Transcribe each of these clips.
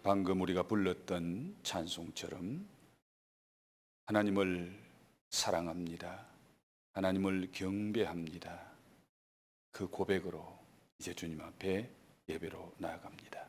방금 우리가 불렀던 찬송처럼 하나님을 사랑합니다. 하나님을 경배합니다. 그 고백으로 이제 주님 앞에 예배로 나아갑니다.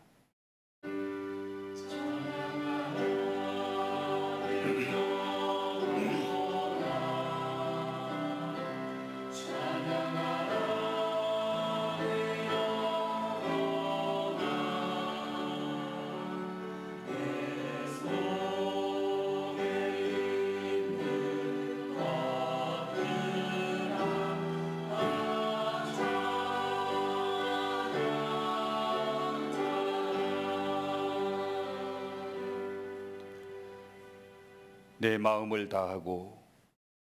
내 마음을 다하고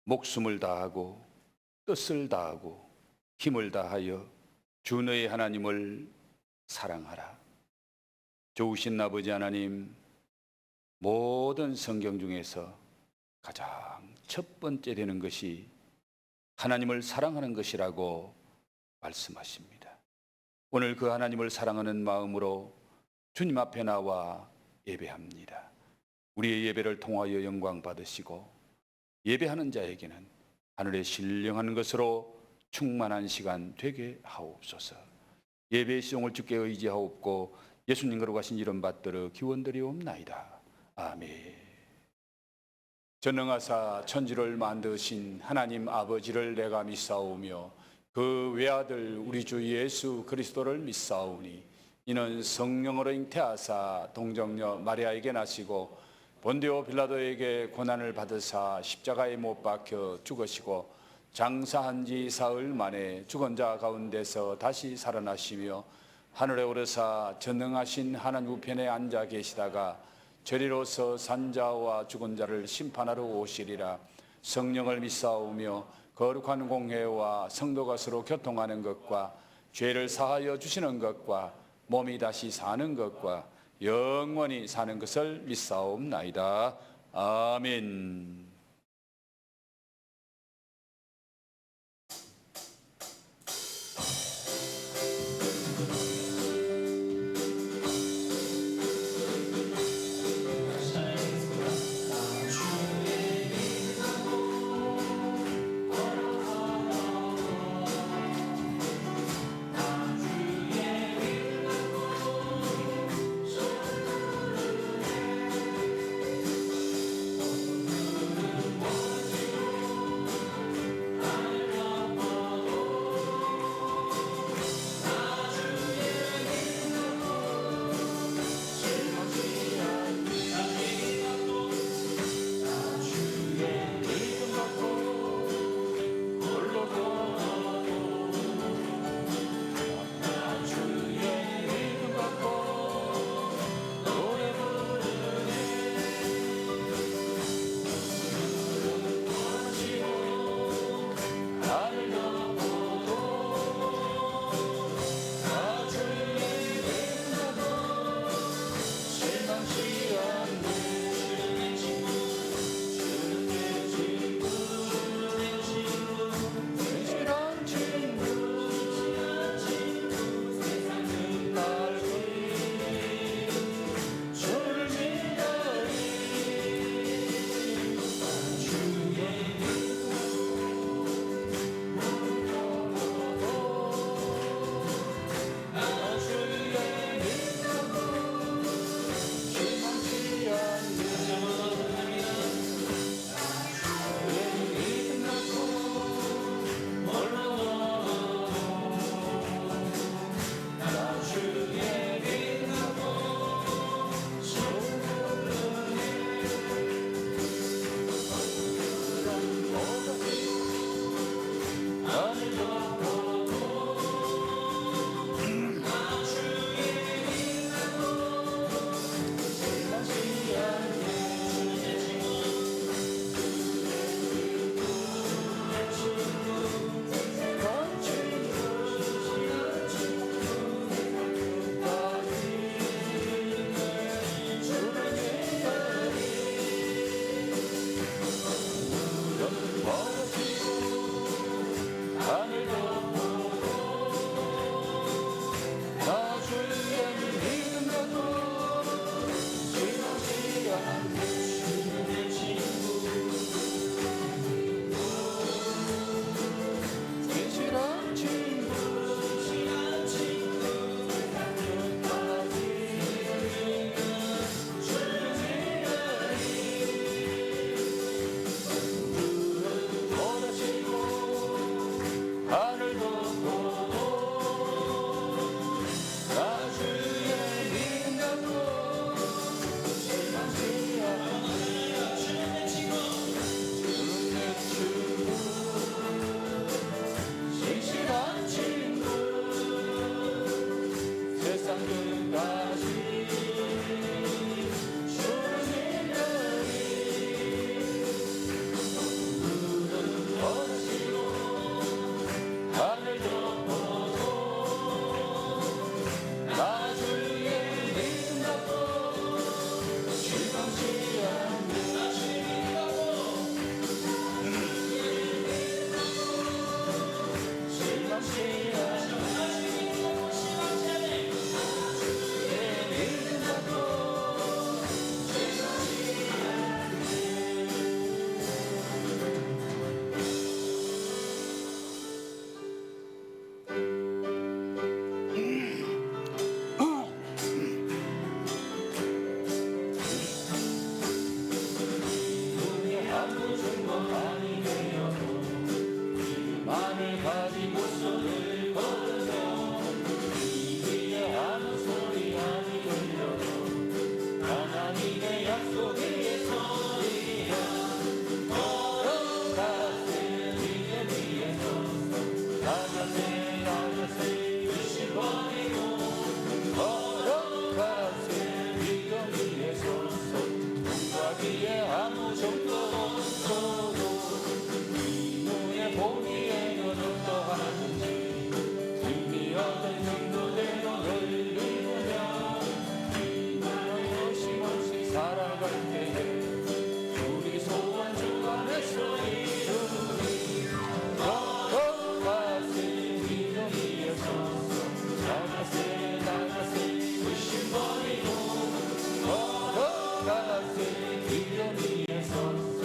목숨을 다하고 뜻을 다하고 힘을 다하여 주 너의 하나님을 사랑하라. 좋으신 아버지 하나님, 모든 성경 중에서 가장 첫 번째 되는 것이 하나님을 사랑하는 것이라고 말씀하십니다. 오늘 그 하나님을 사랑하는 마음으로 주님 앞에 나와 예배합니다. 우리의 예배를 통하여 영광 받으시고 예배하는 자에게는 하늘의 신령한 것으로 충만한 시간 되게 하옵소서. 예배의 시종을 주께 의지하옵고 예수님 거룩하신 이름 받들어 기원드리옵나이다. 아멘. 전능하사 천지를 만드신 하나님 아버지를 내가 믿사오며 그 외아들 우리 주 예수 그리스도를 믿사오니 이는 성령으로 잉태하사 동정녀 마리아에게 나시고 본디오 빌라도에게 고난을 받으사 십자가에 못 박혀 죽으시고 장사한 지 사흘 만에 죽은 자 가운데서 다시 살아나시며 하늘에 오르사 전능하신 하나님 우편에 앉아 계시다가 저리로서 산자와 죽은 자를 심판하러 오시리라. 성령을 믿사오며 거룩한 공회와 성도가 서로 교통하는 것과 죄를 사하여 주시는 것과 몸이 다시 사는 것과 영원히 사는 것을 믿사옵나이다. 아멘. 위에 서서 용과기에 아무 정도 없어도 이 눈에 보기에는 어떠하든지 의미 없는 정도대로 널 믿으며 이 눈을 의심없이 살아갈 때에 우리 소원 주 안에서 이루리 걸어가세 믿음 위에 서서 나가세 의심 버리고 걸어가세 믿음 위에 서서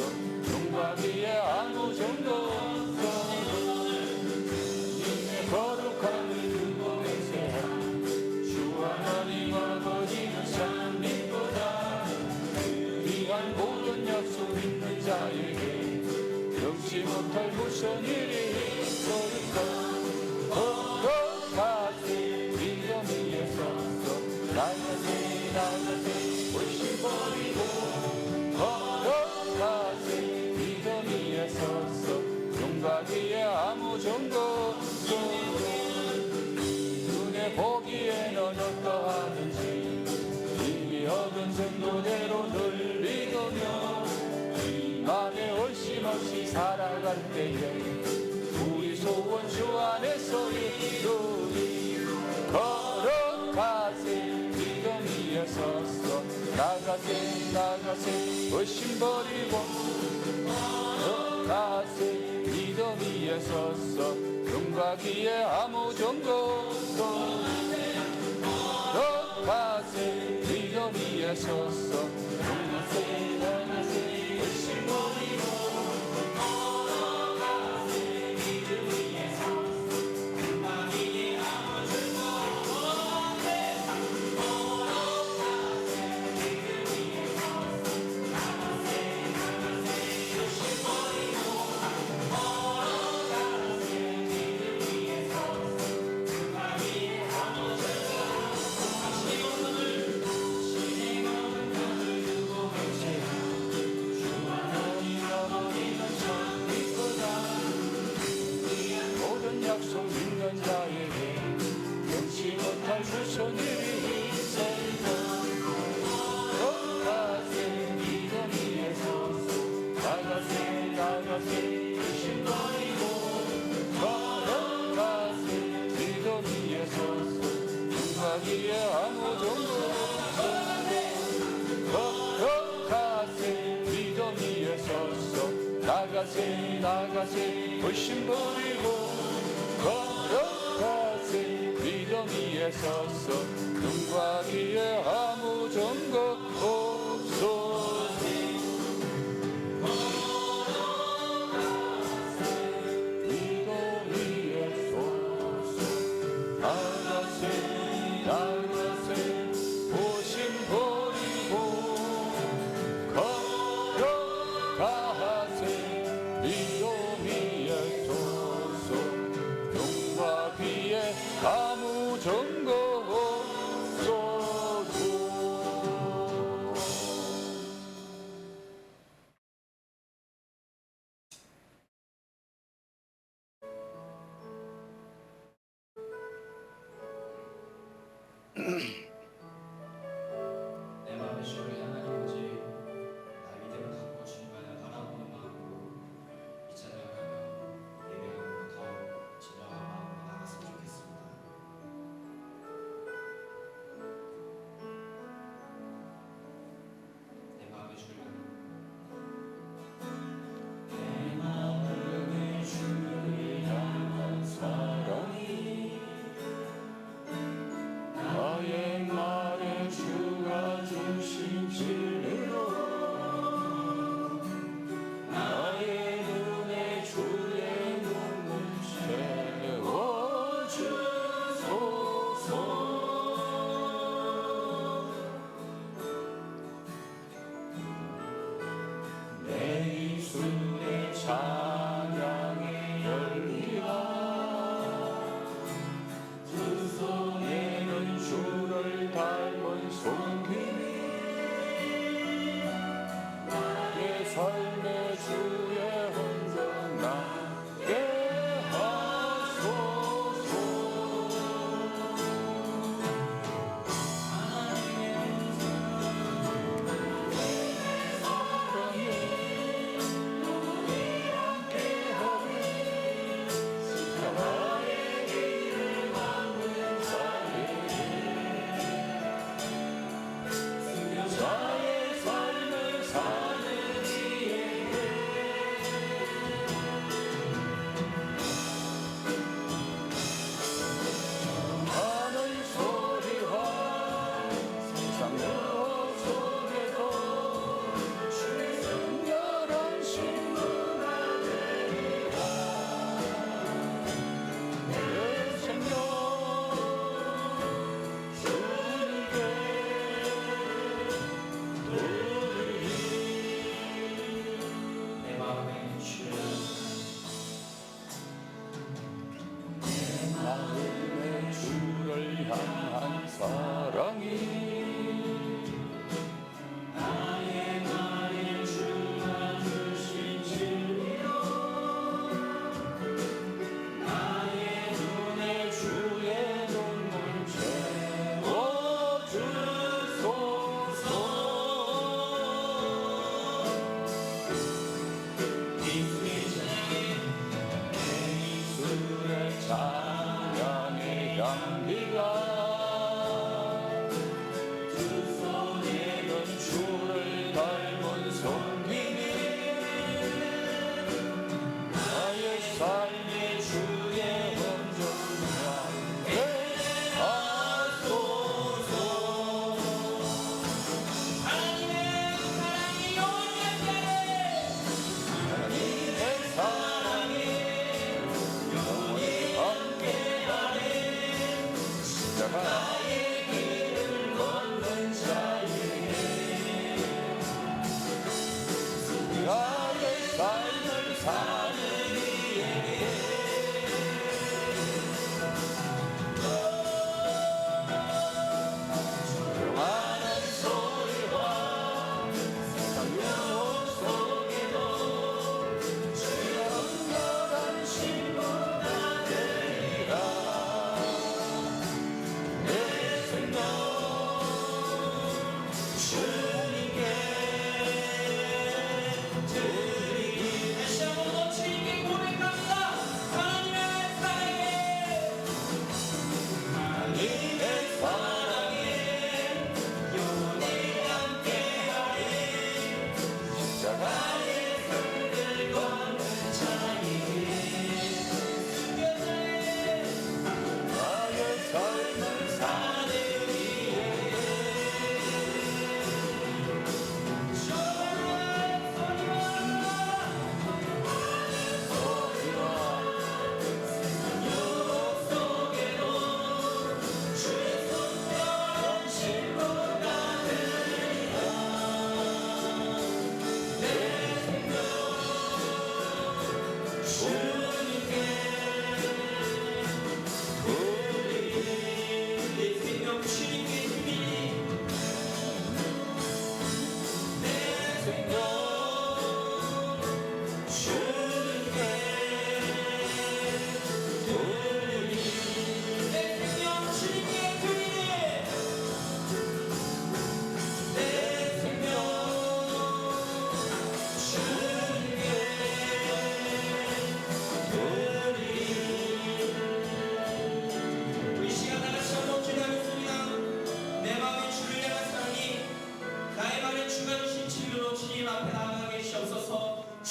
용과기에 아무 정도 없어도 님의 거룩함을 두고 맹세한 주 하나님 아버지는 참 믿보다 귀한 모든 약속 있는 자에게 넘지 못할 무슨 일이 있을까 걸어가세 믿음 위에 서서 나가세 의심 버리고 걸어가세 믿음 위에 서서 용과기에 아무 정도 없어도 눈에 보기에는 어떠하든지 이미 얻은 정도대로 늘 믿으며 이 맘에 의심 없이 살아갈 때에 우리 소원 주 안에서 이루리 걸어가세 믿음 위에 서서 나가세 의심 버리고 걸어가세 믿음 위에 서서 용과기에 아무 정도 없어 걸어가세 믿음 위에 서서 나가세 의심 버리고 모든 약속 믿는 자에게 변치 못할 무슨 일이 있을까 걸어가세 믿음 위에 서서 나가세 의심 버리고 걸어가세 믿음 위에 서서 용과기에 아무 정도 없어도 걸어가세 믿음 위에 서서 나가세 의심 버리고 걸어가세 믿음 위에 서서 용과기에 아무 정도 없어도 믿음 위에 서서 나가세 의심 버리고 걸어가세 믿음 위에 서서 용과기에 아무 정도 없어도 내 마음의 주를 향하는 오직 나 믿음을 갖고 주님만을 바라보는 마음으로 이 찬양하며 예배하고 더 진정한 마음으로 나갔으면 좋겠습니다. 내 마음의 주를 향한 사랑이 나의 말에 주가 주신 진리로 나의 눈에 주의 눈을 채워주소서 내 입술에 찬양의 열리라 두 손에는 주를 닮은 손길이 나의 삶의 주의 흔적 나게 하소서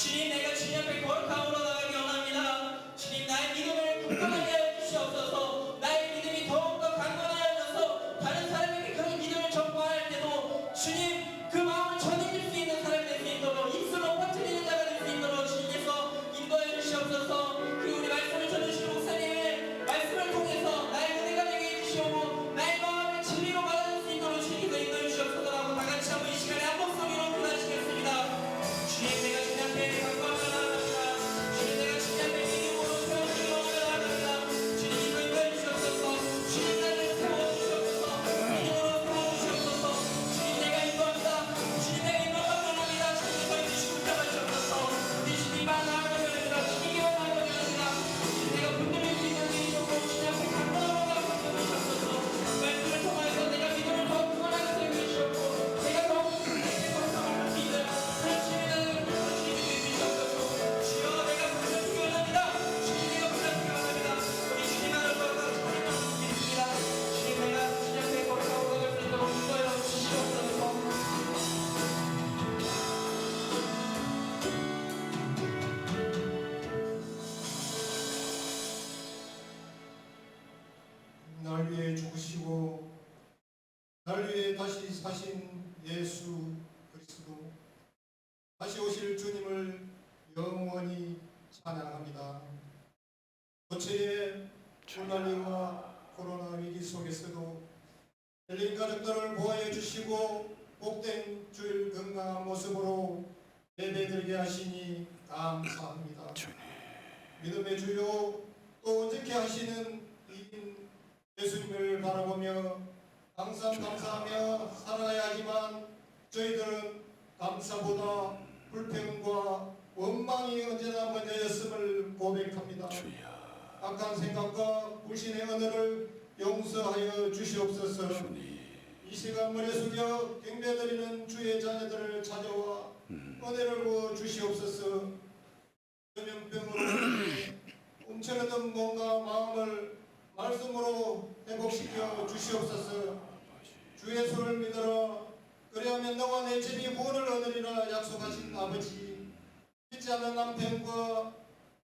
주님, 내가 주님 앞에 거룩함으로 나가기 원합니다. 주님, 나의 믿음을 굳건하게 하여 주시옵소서. 나의 믿음이 더욱더 강건하여져서 다른 사람에게 그 믿음을 전파할 때도 주님, 그 마음을 전해줄 수 있는 사람이 될 수 있도록, 입술로 퍼뜨리는 자가 될 수 있도록 주님께서 인도해 주시옵소서. 그리고 우리 말씀을 전해주시는 목사님의 말씀을 통해서 나의 은혜가 되게 해주시오고 나의 마음을 진리로 받아줄 수 있도록 주님께서 인도해 주시옵소서라고 다 같이 한번 이 시간에 한 목소리로 기도하시겠습니다. 주님, 내가 주님 앞에 간구하며 나아갑니다. 주님, 내가 주님 앞에 믿음으로 세워주기로 나아갑니다. 주님, 인도해 주시옵소서. 주님, 나를 세워주시옵소서. 믿음으로 세워주시옵소서. 주님, 내가 인도한다. 주님, 내가 인도한다. 합니다. 주님께서 해주시고 잡아주옵소서. 우리 주님만 나아가게 됩니다. 주님께만 나아가게 됩니다. 주님, 내가 분들을 수 있는 일이 있고 주님 앞에 간구하며 나아가게 되시옵소서. 말씀을 통하여서 내가 믿음을 더 굳건하게 세우시옵고 내가 더 굳건하게 거룩함을 할수 있는 그런 주님의 나라를 주님이 되시옵소서. 주여, 내가 불러주기 원합니다. 주님, 내가 불러주기 원합니다. 우리 주님만을 걸어가 주님을 믿습니다. 주님, 내가 주님 앞에 거룩하고 나갈 수 있도록 인도하여 주시옵소서. 날 위해 죽으시고 날 위해 다시 사신 예수 그리스도, 다시 오실 주님을 영원히 찬양합니다. 고체의 콜난리와 코로나 위기 속에서도 헬린 가족들을 보호해 주시고 복된 주일 건강한 모습으로 예배드리게 하시니 감사합니다. 믿음의 주요 또 언제케 하시는 이 예수님을 바라보며 항상 감사하며 살아가야 하지만 저희들은 감사보다 불평과 원망이 언제나 먼저였음을 고백합니다. 악한 생각과 불신의 언어를 용서하여 주시옵소서. 이 시간 머리 숙여 경배드리는 주의 자녀들을 찾아와 은혜를 부어 주시옵소서. 전염병으로 움츠러든 몸과 마음을 말씀으로 회복시켜 주시옵소서. 주 예수를 믿으라. 그리하면 너와 내 집이 구원을 얻으리라 약속하신 아버지, 믿지 않는 남편과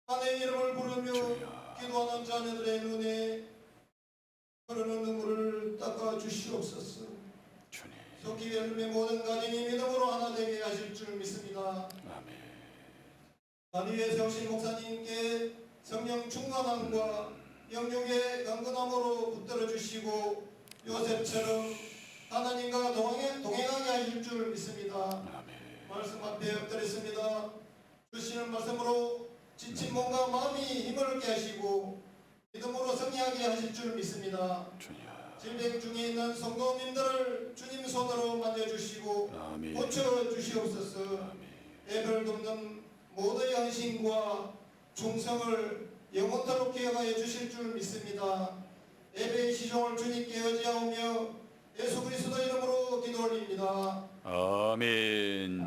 아내의 이름을 부르며 기도하는 자녀들의 눈에 흐르는 눈물을 닦아 주시옵소서. 속히 열매 모든 가정이 믿음으로 하나 되게 하실 줄 믿습니다. 단 위에 세우신 목사님께 성령 충만함과 영육의 강건함으로 붙들어 주시고 요셉처럼 하나님과 동행하게 하실 줄 믿습니다. 말씀 앞에 엎드렸습니다. 주시는 말씀으로 지친 몸과 마음이 힘을 얻게 하시고 믿음으로 승리하게 하실 줄 믿습니다. 질병 중에 있는 성도님들을 주님 손으로 만져주시고 고쳐주시옵소서. 애를 돕는 모두의 헌신과 충성을 영원토록 기억하여 주실 줄 믿습니다. 예배의 시종을 주님께 의지하오며 예수 그리스도 이름으로 기도 올립니다. 아멘.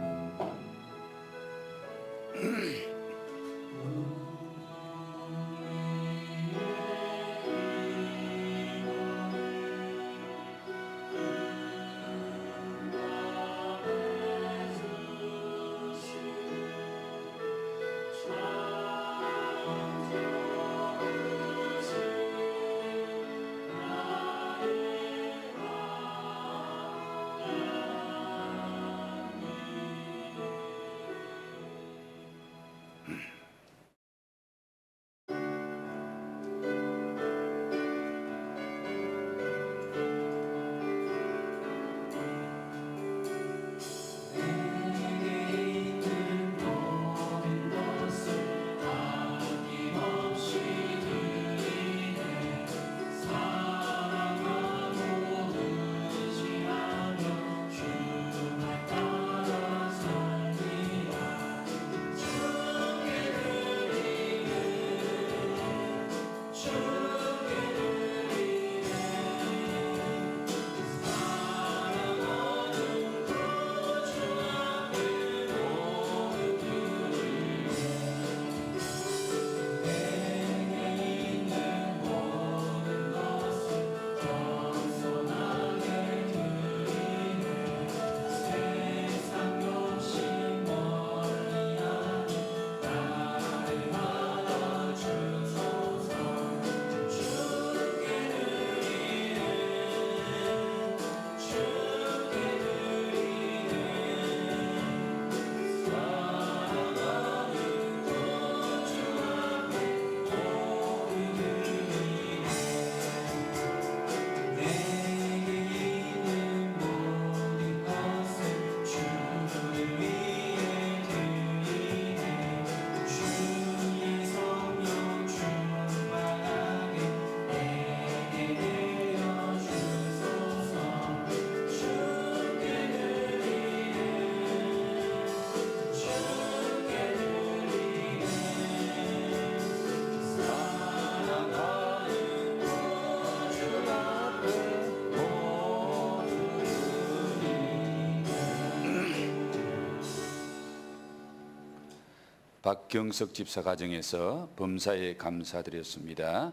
박경석 집사 가정에서 범사에 감사드렸습니다.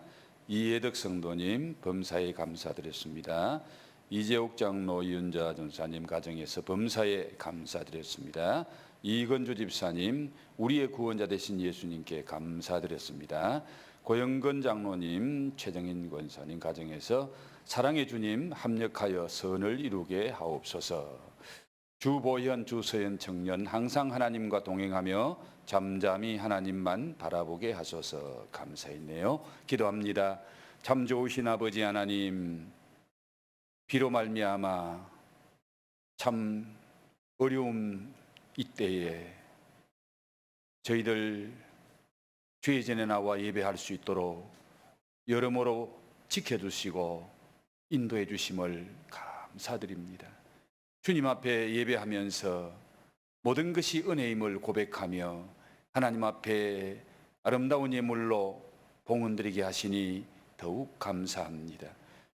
이혜덕 성도님 범사에 감사드렸습니다. 이재옥 장로 이은자 전사님 가정에서 범사에 감사드렸습니다. 이건주 집사님 우리의 구원자 되신 예수님께 감사드렸습니다. 고영건 장로님 최정인 권사님 가정에서 사랑의 주님 합력하여 선을 이루게 하옵소서. 주보현 주서현 청년 항상 하나님과 동행하며 잠잠히 하나님만 바라보게 하소서. 감사했네요. 기도합니다. 참 좋으신 아버지 하나님, 비로 말미암아 참 어려움 이때에 저희들 주의 전에 나와 예배할 수 있도록 여러모로 지켜주시고 인도해 주심을 감사드립니다. 주님 앞에 예배하면서 모든 것이 은혜임을 고백하며 하나님 앞에 아름다운 예물로 봉헌드리게 하시니 더욱 감사합니다.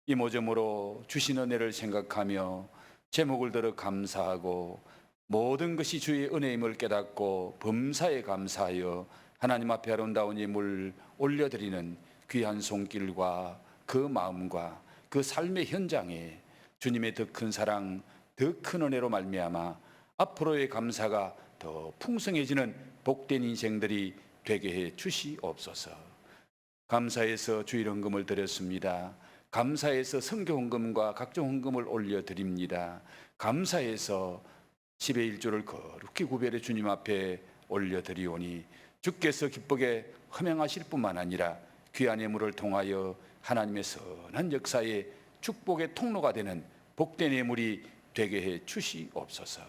이 모점으로 주신 은혜를 생각하며 제목을 들어 감사하고 모든 것이 주의 은혜임을 깨닫고 범사에 감사하여 하나님 앞에 아름다운 예물 올려드리는 귀한 손길과 그 마음과 그 삶의 현장에 주님의 더 큰 사랑, 더 큰 은혜로 말미암아 앞으로의 감사가 더 풍성해지는 복된 인생들이 되게 해 주시옵소서. 감사해서 주일 헌금을 드렸습니다. 감사해서 선교 헌금과 각종 헌금을 올려드립니다. 감사해서 10의 1조를 거룩히 구별해 주님 앞에 올려드리오니 주께서 기쁘게 허명하실 뿐만 아니라 귀한 예물을 통하여 하나님의 선한 역사의 축복의 통로가 되는 복된 예물이 되게 해 주시옵소서.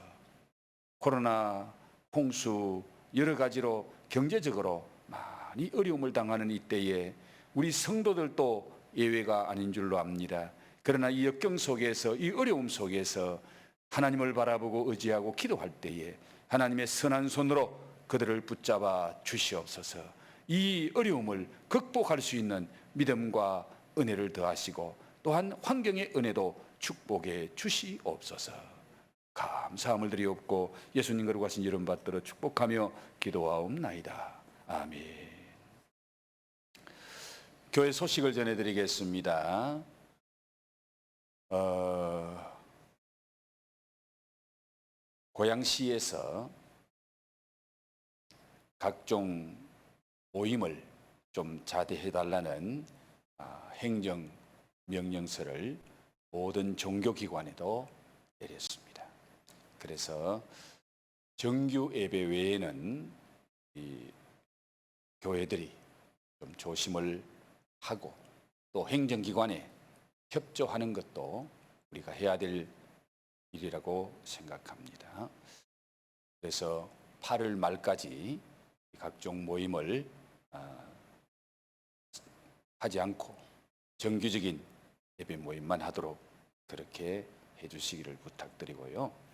코로나, 홍수 여러 가지로 경제적으로 많이 어려움을 당하는 이때에 우리 성도들도 예외가 아닌 줄로 압니다. 그러나 이 역경 속에서, 이 어려움 속에서 하나님을 바라보고 의지하고 기도할 때에 하나님의 선한 손으로 그들을 붙잡아 주시옵소서. 이 어려움을 극복할 수 있는 믿음과 은혜를 더하시고 또한 환경의 은혜도 축복해 주시옵소서. 감사함을 드리옵고 예수님 거룩하신 이름 받들어 축복하며 기도하옵나이다. 아멘. 교회 소식을 전해드리겠습니다. 고양시에서 각종 모임을 좀 자제해달라는 행정 명령서를 모든 종교기관에도 내렸습니다. 그래서 정규 예배 외에는 이 교회들이 좀 조심을 하고 또 행정기관에 협조하는 것도 우리가 해야 될 일이라고 생각합니다. 그래서 8월 말까지 각종 모임을 하지 않고 정규적인 예배 모임만 하도록 그렇게 해주시기를 부탁드리고요.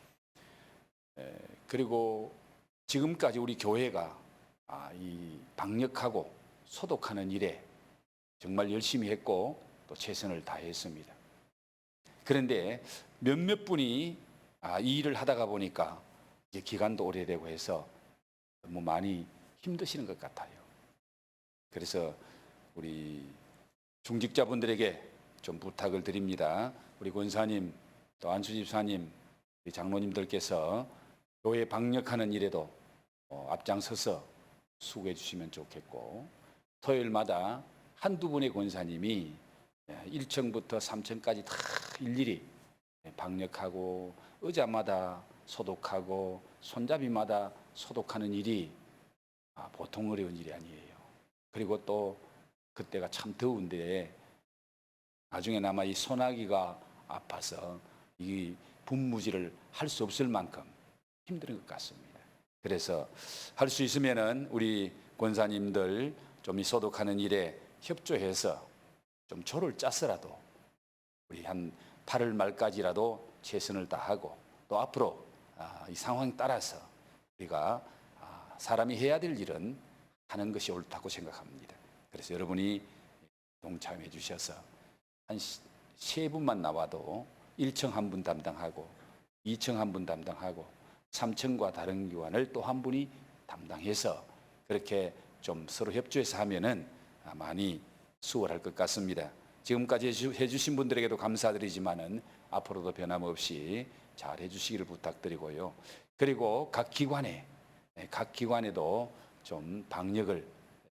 그리고 지금까지 우리 교회가 이 방역하고 소독하는 일에 정말 열심히 했고 또 최선을 다했습니다. 그런데 몇몇 분이 이 일을 하다가 보니까 이제 기간도 오래되고 해서 너무 많이 힘드시는 것 같아요. 그래서 우리 중직자분들에게 좀 부탁을 드립니다. 우리 권사님 또 안수 집사님, 우리 장로님들께서 교회 방역하는 일에도 앞장서서 수고해 주시면 좋겠고, 토요일마다 한두 분의 권사님이 1층부터 3층까지 다 일일이 방역하고 의자마다 소독하고 손잡이마다 소독하는 일이 보통 어려운 일이 아니에요. 그리고 또 그때가 참 더운데 나중에 아마 이 소나기가 아파서 이 분무질을 할 수 없을 만큼 힘든 것 같습니다. 그래서 할 수 있으면은 우리 권사님들 좀 이 소독하는 일에 협조해서 좀 조를 짜서라도 우리 한 8월 말까지라도 최선을 다하고 또 앞으로 이 상황에 따라서 우리가 사람이 해야 될 일은 하는 것이 옳다고 생각합니다. 그래서 여러분이 동참해 주셔서 한 3분만 나와도 1층 한 분 담당하고 2층 한 분 담당하고 3층과 다른 기관을 또 한 분이 담당해서 그렇게 좀 서로 협조해서 하면은 많이 수월할 것 같습니다. 지금까지 해주신 분들에게도 감사드리지만은 앞으로도 변함없이 잘 해주시기를 부탁드리고요. 그리고 각 기관에도 좀 방역을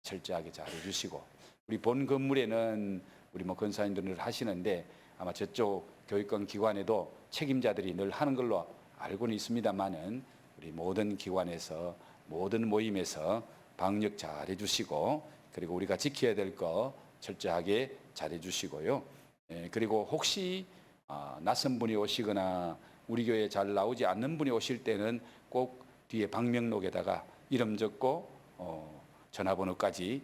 철저하게 잘 해주시고, 우리 본 건물에는 우리 권사님들은 하시는데 아마 저쪽 교육권 기관에도 책임자들이 늘 하는 걸로 알고는 있습니다만은 우리 모든 기관에서 모든 모임에서 방역 잘 해주시고, 그리고 우리가 지켜야 될 거 철저하게 잘 해주시고요. 그리고 혹시 낯선 분이 오시거나 우리 교회에 잘 나오지 않는 분이 오실 때는 꼭 뒤에 방명록에다가 이름 적고 전화번호까지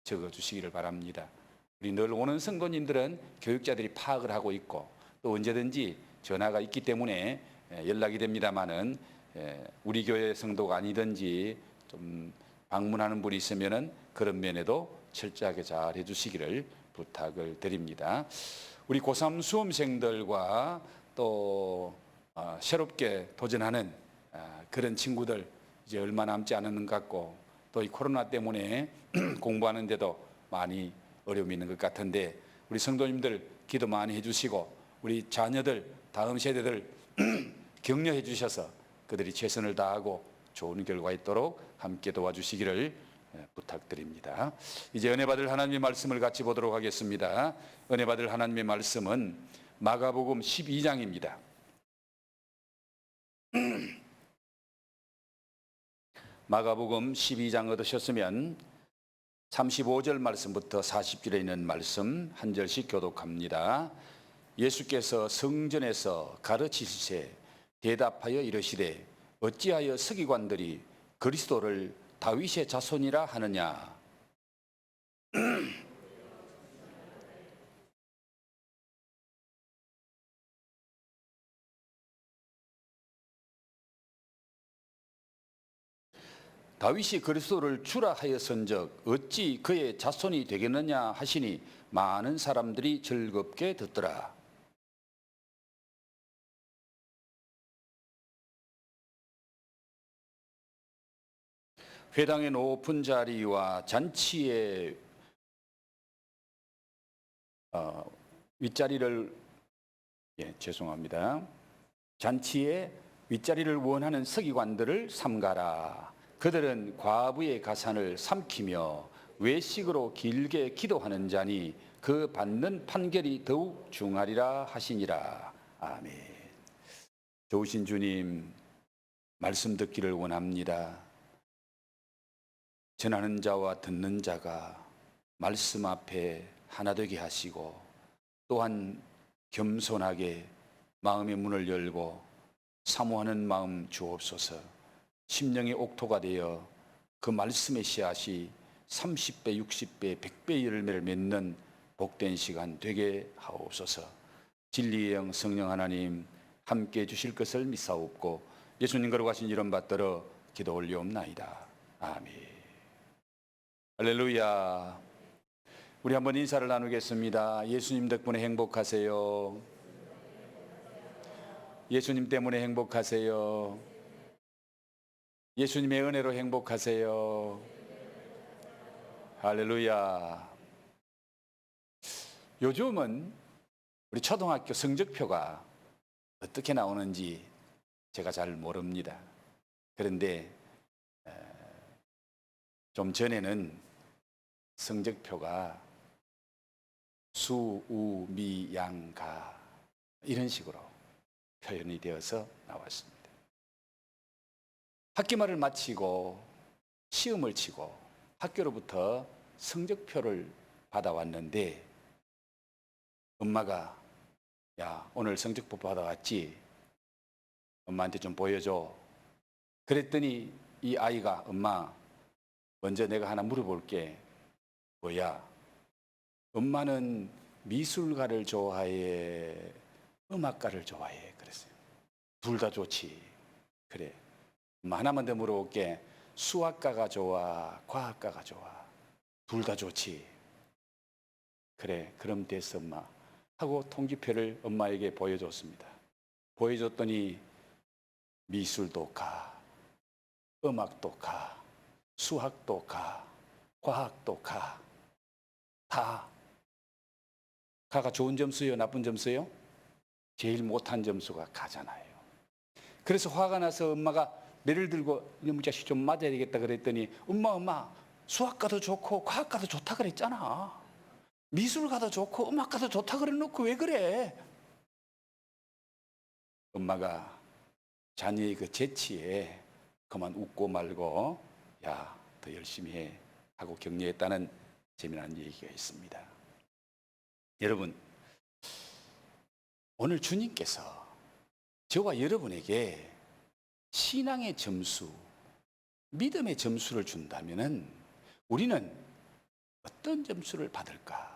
적어주시기를 바랍니다. 우리 늘 오는 성도님들은 교육자들이 파악을 하고 있고 또 언제든지 전화가 있기 때문에 연락이 됩니다만은 우리 교회 성도가 아니든지 좀 방문하는 분이 있으면은 그런 면에도 철저하게 잘 해주시기를 부탁을 드립니다. 우리 고3 수험생들과 또 새롭게 도전하는 그런 친구들 이제 얼마 남지 않은 것 같고, 또 이 코로나 때문에 공부하는데도 많이 어려움이 있는 것 같은데 우리 성도님들 기도 많이 해주시고 우리 자녀들 다음 세대들 격려해 주셔서 그들이 최선을 다하고 좋은 결과 있도록 함께 도와주시기를 부탁드립니다. 이제 은혜 받을 하나님의 말씀을 같이 보도록 하겠습니다. 은혜 받을 하나님의 말씀은 마가복음 12장입니다. 마가복음 12장 얻으셨으면 35절 말씀부터 40절에 있는 말씀 한 절씩 교독합니다. 예수께서 성전에서 가르치시되 대답하여 이르시되 어찌하여 서기관들이 그리스도를 다윗의 자손이라 하느냐. 다윗이 그리스도를 주라 하였은즉 어찌 그의 자손이 되겠느냐 하시니 많은 사람들이 즐겁게 듣더라. 회당의 높은 자리와 잔치의 윗자리를 잔치의 윗자리를 원하는 서기관들을 삼가라. 그들은 과부의 가산을 삼키며 외식으로 길게 기도하는 자니 그 받는 판결이 더욱 중하리라 하시니라. 아멘. 좋으신 주님, 말씀 듣기를 원합니다. 전하는 자와 듣는 자가 말씀 앞에 하나 되게 하시고 또한 겸손하게 마음의 문을 열고 사모하는 마음 주옵소서. 심령의 옥토가 되어 그 말씀의 씨앗이 30배, 60배, 100배의 열매를 맺는 복된 시간 되게 하옵소서. 진리의 영 성령 하나님 함께해 주실 것을 믿사옵고 예수님 거룩하신 이름 받들어 기도 올리옵나이다. 아멘. 할렐루야. 우리 한번 인사를 나누겠습니다. 예수님 덕분에 행복하세요. 예수님 때문에 행복하세요. 예수님의 은혜로 행복하세요. 할렐루야. 요즘은 우리 초등학교 성적표가 어떻게 나오는지 제가 잘 모릅니다. 그런데 좀 전에는 성적표가 수, 우, 미, 양, 가 이런 식으로 표현이 되어서 나왔습니다. 학기말을 마치고 시험을 치고 학교로부터 성적표를 받아왔는데 엄마가 야, 오늘 성적표 받아왔지? 엄마한테 좀 보여줘. 그랬더니 이 아이가 엄마, 먼저 내가 하나 물어볼게. 뭐야? 엄마는 미술가를 좋아해? 음악가를 좋아해? 그랬어요. 둘 다 좋지. 그래. 하나만 더 물어볼게. 수학가가 좋아? 과학가가 좋아? 둘 다 좋지. 그래, 그럼 됐어 엄마 하고 통지표를 엄마에게 보여줬습니다. 보여줬더니 미술도 가, 음악도 가, 수학도 가, 과학도 가. 다 가가 좋은 점수예요, 나쁜 점수예요? 제일 못한 점수가 가잖아요. 그래서 화가 나서 엄마가 매를 들고 이놈의 자식 좀 맞아야 되겠다 그랬더니 엄마 수학과도 좋고 과학과도 좋다 그랬잖아. 미술과도 좋고 음악과도 좋다 그래놓고 왜 그래? 엄마가 자녀의 그 재치에 그만 웃고 말고 야, 더 열심히 해 하고 격려했다는 재미난 얘기가 있습니다. 여러분, 오늘 주님께서 저와 여러분에게 신앙의 점수, 믿음의 점수를 준다면은 우리는 어떤 점수를 받을까?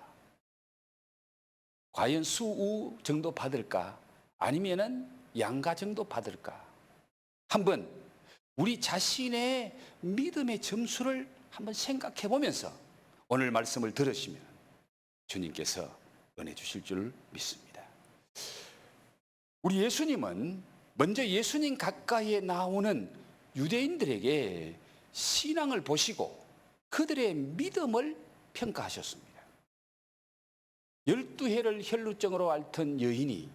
과연 수우 정도 받을까? 아니면은 양가 정도 받을까? 한번 우리 자신의 믿음의 점수를 한번 생각해 보면서 오늘 말씀을 들으시면 주님께서 은혜 주실 줄 믿습니다. 우리 예수님은 먼저 예수님 가까이에 나오는 유대인들에게 신앙을 보시고 그들의 믿음을 평가하셨습니다. 12해를 혈루증으로 앓던 여인이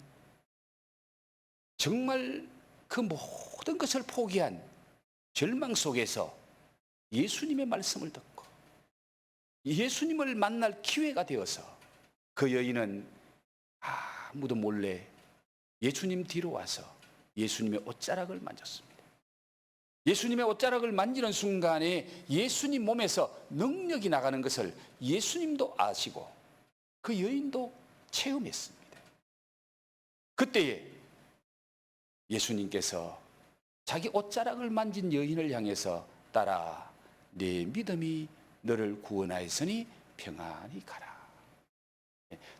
정말 그 모든 것을 포기한 절망 속에서 예수님의 말씀을 듣고 예수님을 만날 기회가 되어서 그 여인은 아무도 몰래 예수님 뒤로 와서 예수님의 옷자락을 만졌습니다. 예수님의 옷자락을 만지는 순간에 예수님 몸에서 능력이 나가는 것을 예수님도 아시고 그 여인도 체험했습니다. 그때에 예수님께서 자기 옷자락을 만진 여인을 향해서 따라 내 믿음이 너를 구원하였으니 평안히 가라.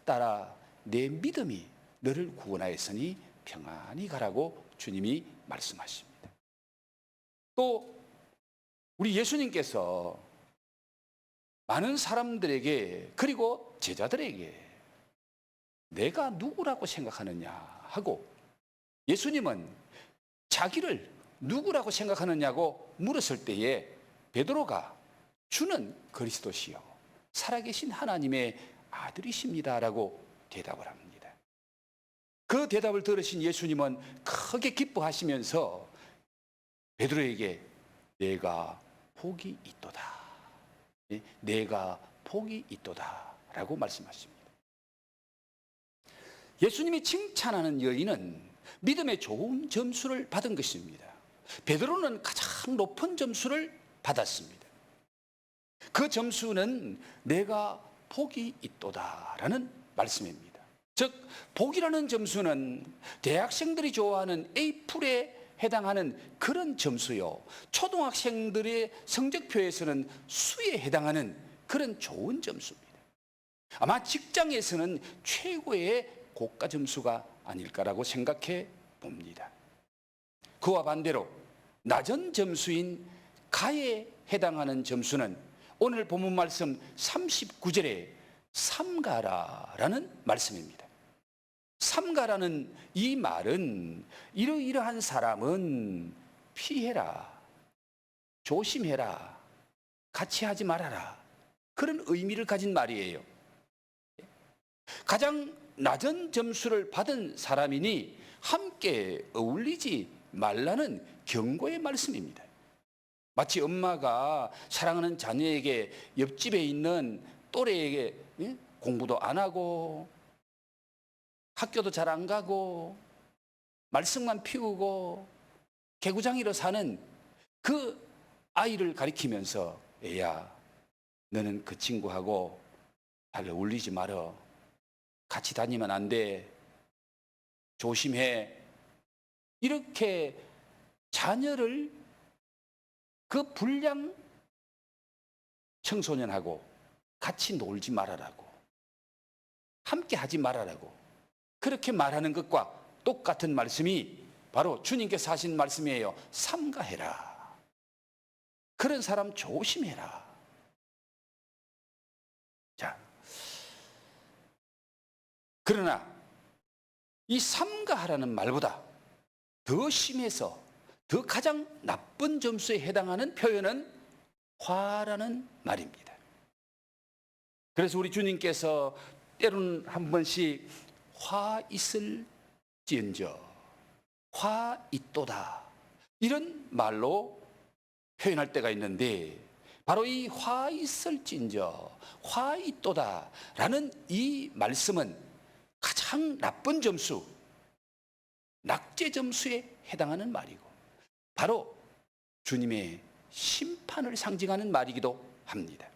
따라 내 믿음이 너를 구원하였으니 평안히 가라고 주님이 말씀하십니다. 또 우리 예수님께서 많은 사람들에게 그리고 제자들에게 내가 누구라고 생각하느냐 하고 예수님은 자기를 누구라고 생각하느냐고 물었을 때에 베드로가 주는 그리스도시요 살아계신 하나님의 아들이십니다라고 대답을 합니다. 그 대답을 들으신 예수님은 크게 기뻐하시면서 베드로에게 내가 복이 있도다. 내가 복이 있도다 라고 말씀하십니다. 예수님이 칭찬하는 여인은 믿음의 좋은 점수를 받은 것입니다. 베드로는 가장 높은 점수를 받았습니다. 그 점수는 내가 복이 있도다라는 말씀입니다. 즉 복이라는 점수는 대학생들이 좋아하는 A풀에 해당하는 그런 점수요, 초등학생들의 성적표에서는 수에 해당하는 그런 좋은 점수입니다. 아마 직장에서는 최고의 고가 점수가 아닐까라고 생각해 봅니다. 그와 반대로 낮은 점수인 가에 해당하는 점수는 오늘 본문 말씀 39절에 삼가라라는 말씀입니다. 삼가라는 이 말은 이러이러한 사람은 피해라, 조심해라, 같이 하지 말아라 그런 의미를 가진 말이에요. 가장 낮은 점수를 받은 사람이니 함께 어울리지 말라는 경고의 말씀입니다. 마치 엄마가 사랑하는 자녀에게 옆집에 있는 또래에게 공부도 안 하고 학교도 잘 안 가고 말썽만 피우고 개구장이로 사는 그 아이를 가리키면서 애야 너는 그 친구하고 잘 어울리지 말어. 같이 다니면 안 돼. 조심해. 이렇게 자녀를 그 불량 청소년하고 같이 놀지 말아라고, 함께 하지 말아라고 그렇게 말하는 것과 똑같은 말씀이 바로 주님께서 하신 말씀이에요. 삼가해라. 그런 사람 조심해라. 자, 그러나 이 삼가하라는 말보다 더 심해서 더 가장 나쁜 점수에 해당하는 표현은 화라는 말입니다. 그래서 우리 주님께서 때로는 한 번씩 화 있을지언정, 화 있도다, 이런 말로 표현할 때가 있는데, 바로 이 화 있을지언정, 화 있도다 라는 이 말씀은 가장 나쁜 점수, 낙제 점수에 해당하는 말이고, 바로 주님의 심판을 상징하는 말이기도 합니다.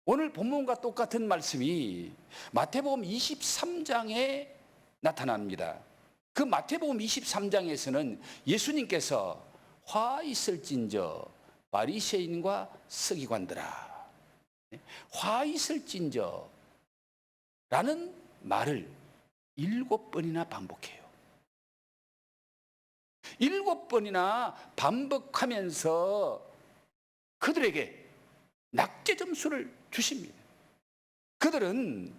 오늘 본문과 똑같은 말씀이 마태복음 23장에 나타납니다. 그 마태복음 23장에서는 예수님께서 화 있을진저 바리새인과 서기관들아, 화 있을진저 라는 말을 7번이나 반복해요. 7번이나 반복하면서 그들에게 낙제 점수를 주십니다. 그들은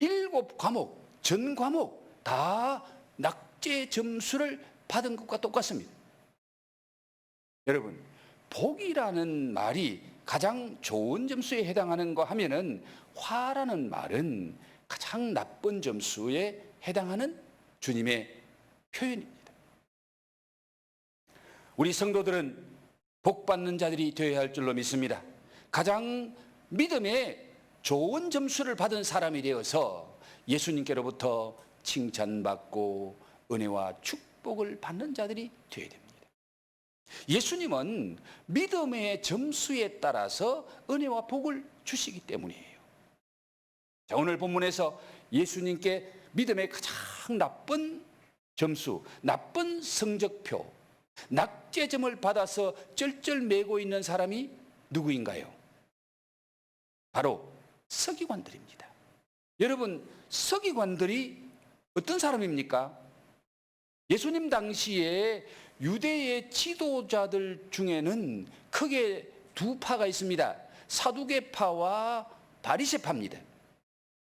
7과목, 전 과목 다 낙제 점수를 받은 것과 똑같습니다. 여러분, 복이라는 말이 가장 좋은 점수에 해당하는 거 하면은 화라는 말은 가장 나쁜 점수에 해당하는 주님의 표현입니다. 우리 성도들은 복받는 자들이 되어야 할 줄로 믿습니다. 가장 믿음에 좋은 점수를 받은 사람이 되어서 예수님께로부터 칭찬받고 은혜와 축복을 받는 자들이 되어야 됩니다. 예수님은 믿음의 점수에 따라서 은혜와 복을 주시기 때문이에요. 자, 오늘 본문에서 예수님께 믿음의 가장 나쁜 점수, 나쁜 성적표, 낙제점을 받아서 쩔쩔매고 있는 사람이 누구인가요? 바로 서기관들입니다. 여러분, 서기관들이 어떤 사람입니까? 예수님 당시에 유대의 지도자들 중에는 크게 두 파가 있습니다. 사두개파와 바리새파입니다.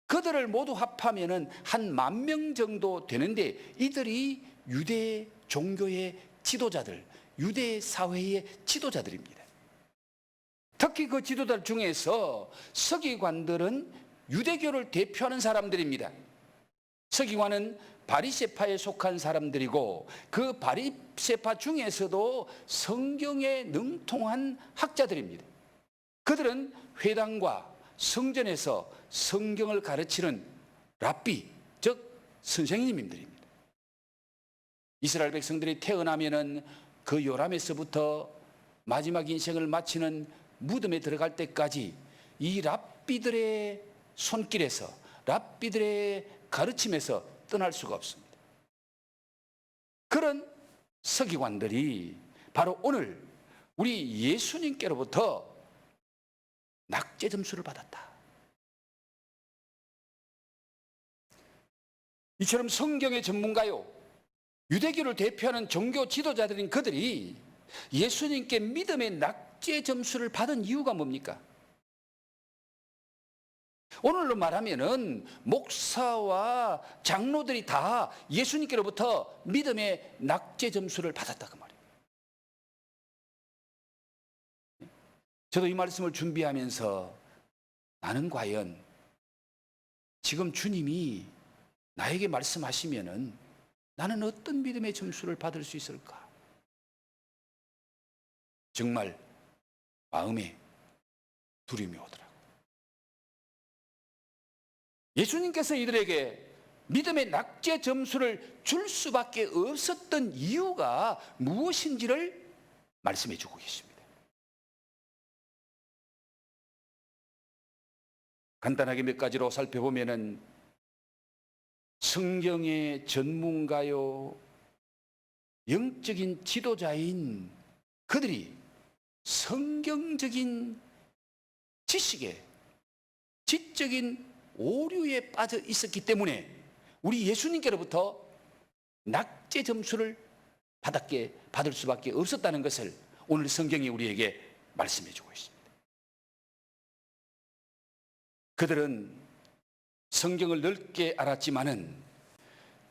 그들을 모두 합하면 한 10,000명 정도 되는데, 이들이 유대 종교의 지도자들, 유대 사회의 지도자들입니다. 특히 그 지도자들 중에서 서기관들은 유대교를 대표하는 사람들입니다. 서기관은 바리새파에 속한 사람들이고, 그 바리새파 중에서도 성경에 능통한 학자들입니다. 그들은 회당과 성전에서 성경을 가르치는 랍비, 즉 선생님들입니다. 이스라엘 백성들이 태어나면은 그 요람에서부터 마지막 인생을 마치는 무덤에 들어갈 때까지 이 랍비들의 손길에서, 랍비들의 가르침에서 떠날 수가 없습니다. 그런 서기관들이 바로 오늘 우리 예수님께로부터 낙제 점수를 받았다. 이처럼 성경의 전문가요, 유대교를 대표하는 종교 지도자들인 그들이 예수님께 믿음의 낙제 점수를 받은 이유가 뭡니까? 오늘로 말하면은 목사와 장로들이 다 예수님께로부터 믿음의 낙제 점수를 받았다, 그 말이에요. 저도 이 말씀을 준비하면서 나는 과연 지금 주님이 나에게 말씀하시면은 나는 어떤 믿음의 점수를 받을 수 있을까? 정말 마음에 두려움이 오더라고요. 예수님께서 이들에게 믿음의 낙제 점수를 줄 수밖에 없었던 이유가 무엇인지를 말씀해 주고 계십니다. 간단하게 몇 가지로 살펴보면은 성경의 전문가요, 영적인 지도자인 그들이 성경적인 지식에, 지적인 오류에 빠져 있었기 때문에 우리 예수님께로부터 낙제 점수를 받을 수밖에 없었다는 것을 오늘 성경이 우리에게 말씀해 주고 있습니다. 그들은 성경을 넓게 알았지만은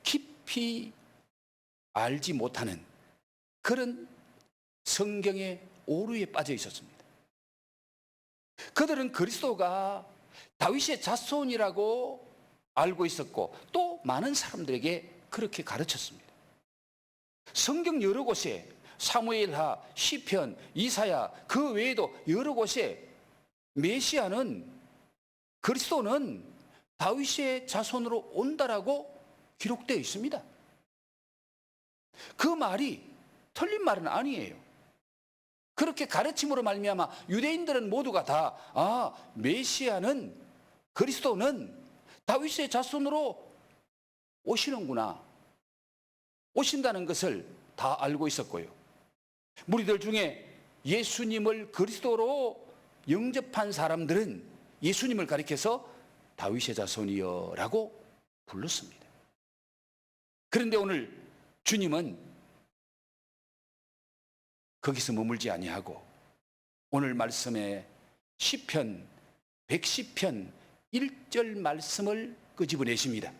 깊이 알지 못하는 그런 성경의 오류에 빠져 있었습니다. 그들은 그리스도가 다윗의 자손이라고 알고 있었고 또 많은 사람들에게 그렇게 가르쳤습니다. 성경 여러 곳에 사무엘하, 시편, 이사야 그 외에도 여러 곳에 메시아는 그리스도는 다윗의 자손으로 온다라고 기록되어 있습니다. 그 말이 틀린 말은 아니에요. 그렇게 가르침으로 말미암아 유대인들은 모두가 다 메시아는 그리스도는 다윗의 자손으로 오시는구나, 오신다는 것을 다 알고 있었고요. 무리들 중에 예수님을 그리스도로 영접한 사람들은 예수님을 가리켜서 다윗의 자손이여 라고 불렀습니다. 그런데 오늘 주님은 거기서 머물지 아니하고 오늘 말씀에 시편 110편 1절 말씀을 끄집어내십니다.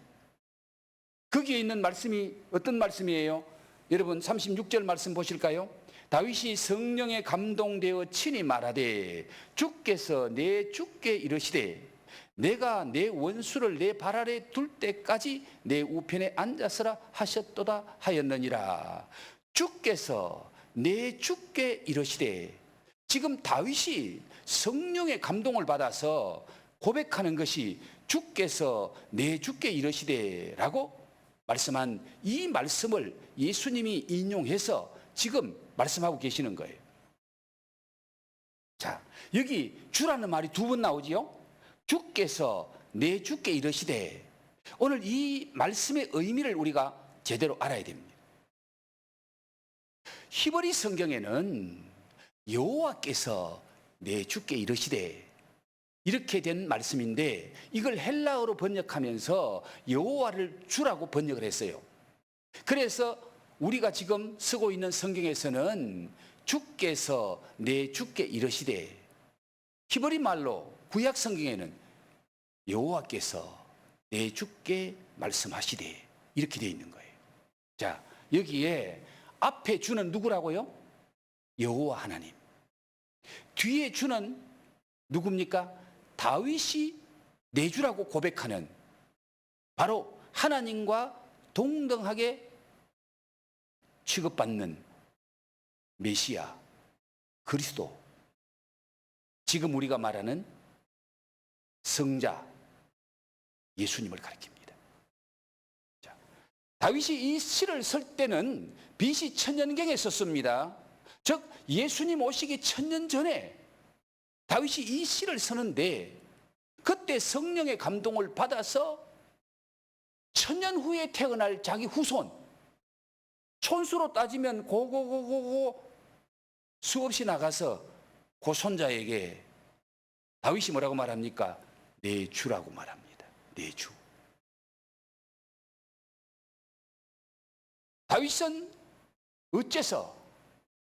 거기에 있는 말씀이 어떤 말씀이에요? 여러분 36절 말씀 보실까요? 다윗이 성령에 감동되어 친히 말하되 주께서 내 주께 이르시되 내가 내 원수를 내 발 아래 둘 때까지 내 우편에 앉았으라 하셨도다 하였느니라. 주께서 내 주께 이르시되, 지금 다윗이 성령의 감동을 받아서 고백하는 것이 주께서 내 주께 이르시되 라고 말씀한 이 말씀을 예수님이 인용해서 지금 말씀하고 계시는 거예요. 자, 여기 주라는 말이 두 번 나오지요. 주께서 내 주께 이르시되, 오늘 이 말씀의 의미를 우리가 제대로 알아야 됩니다. 히브리 성경에는 여호와께서 내 주께 이르시되 이렇게 된 말씀인데, 이걸 헬라어로 번역하면서 여호와를 주라고 번역을 했어요. 그래서 우리가 지금 쓰고 있는 성경에서는 주께서 내 주께 이르시되, 히브리 말로 구약 성경에는 여호와께서 내 주께 말씀하시되 이렇게 되어 있는 거예요. 자, 여기에 앞에 주는 누구라고요? 여호와 하나님. 뒤에 주는 누굽니까? 다윗이 내 주라고 고백하는 바로 하나님과 동등하게 취급받는 메시아 그리스도, 지금 우리가 말하는 성자 예수님을 가리킵니다. 자, 다윗이 이 시를 쓸 때는 BC 천년경에 썼습니다. 즉 예수님 오시기 1000년 전에 다윗이 이 시를 쓰는데, 그때 성령의 감동을 받아서 1000년 후에 태어날 자기 후손, 촌수로 따지면 고고고고고 수없이 나가서 그 손자에게 다윗이 뭐라고 말합니까? 내 주라고 말합니다. 내 주. 다윗은 어째서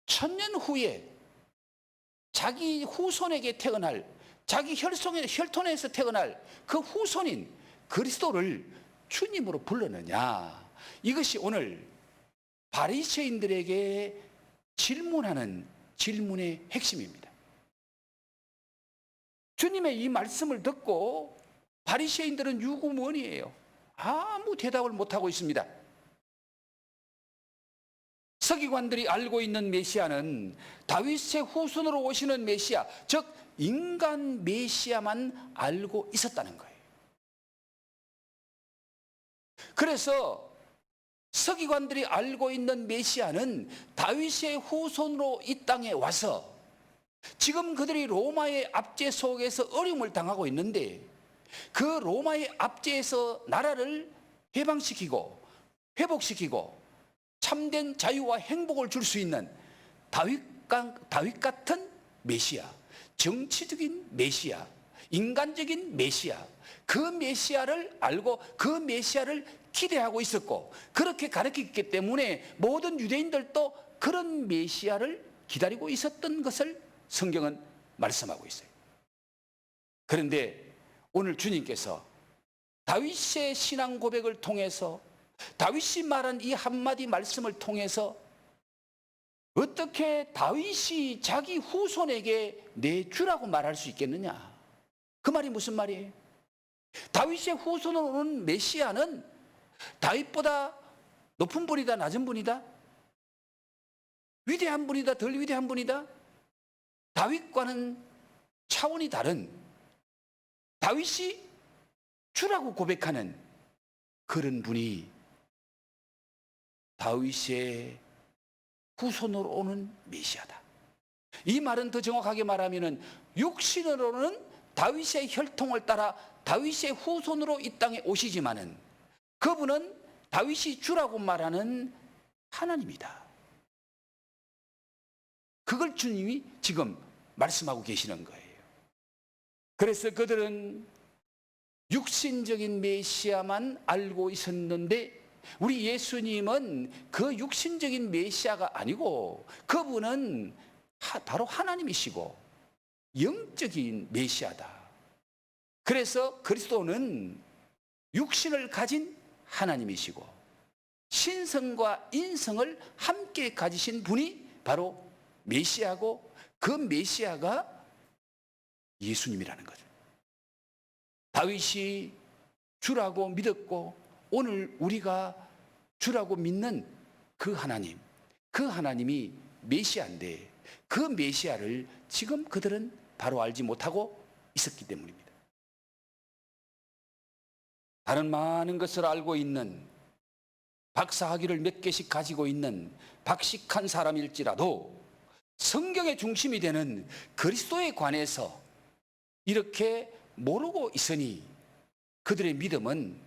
1000년 후에 자기 후손에게 태어날, 자기 혈통에서 태어날 그 후손인 그리스도를 주님으로 불렀느냐? 이것이 오늘 바리새인들에게 질문하는 질문의 핵심입니다. 주님의 이 말씀을 듣고 바리새인들은 유구무원이에요. 아무 대답을 못하고 있습니다. 서기관들이 알고 있는 메시아는 다윗의 후손으로 오시는 메시아, 즉 인간 메시아만 알고 있었다는 거예요. 그래서 서기관들이 알고 있는 메시아는 다윗의 후손으로 이 땅에 와서 지금 그들이 로마의 압제 속에서 어려움을 당하고 있는데, 그 로마의 압제에서 나라를 해방시키고 회복시키고 참된 자유와 행복을 줄 수 있는 다윗 같은 메시아, 정치적인 메시아, 인간적인 메시아, 그 메시아를 알고 그 메시아를 기대하고 있었고, 그렇게 가르쳤기 때문에 모든 유대인들도 그런 메시아를 기다리고 있었던 것을 성경은 말씀하고 있어요. 그런데 오늘 주님께서 다윗의 신앙 고백을 통해서, 다윗이 말한 이 한마디 말씀을 통해서 어떻게 다윗이 자기 후손에게 내 주라고 말할 수 있겠느냐? 그 말이 무슨 말이에요? 다윗의 후손으로 오는 메시아는 다윗보다 높은 분이다, 낮은 분이다? 위대한 분이다, 덜 위대한 분이다? 다윗과는 차원이 다른, 다윗이 주라고 고백하는 그런 분이 다윗의 후손으로 오는 메시아다. 이 말은 더 정확하게 말하면 육신으로는 다윗의 혈통을 따라 다윗의 후손으로 이 땅에 오시지만은 그분은 다윗이 주라고 말하는 하나님이다. 그걸 주님이 지금 말씀하고 계시는 거예요. 그래서 그들은 육신적인 메시아만 알고 있었는데 우리 예수님은 그 육신적인 메시아가 아니고 그분은 바로 하나님이시고 영적인 메시아다. 그래서 그리스도는 육신을 가진 하나님이시고 신성과 인성을 함께 가지신 분이 바로 메시아고 그 메시아가 예수님이라는 거죠. 다윗이 주라고 믿었고 오늘 우리가 주라고 믿는 그 하나님, 그 하나님이 메시아인데 그 메시아를 지금 그들은 바로 알지 못하고 있었기 때문입니다. 다른 많은 것을 알고 있는 박사학위를 몇 개씩 가지고 있는 박식한 사람일지라도 성경의 중심이 되는 그리스도에 관해서 이렇게 모르고 있으니 그들의 믿음은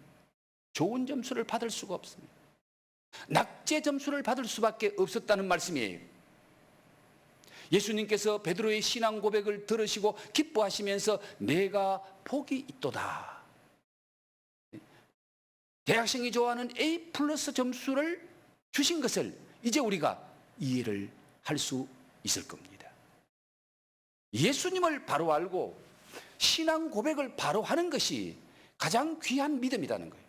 좋은 점수를 받을 수가 없습니다. 낙제 점수를 받을 수밖에 없었다는 말씀이에요. 예수님께서 베드로의 신앙 고백을 들으시고 기뻐하시면서 내가 복이 있도다. 대학생이 좋아하는 A 플러스 점수를 주신 것을 이제 우리가 이해를 할 수 있을 겁니다. 예수님을 바로 알고 신앙 고백을 바로 하는 것이 가장 귀한 믿음이라는 거예요.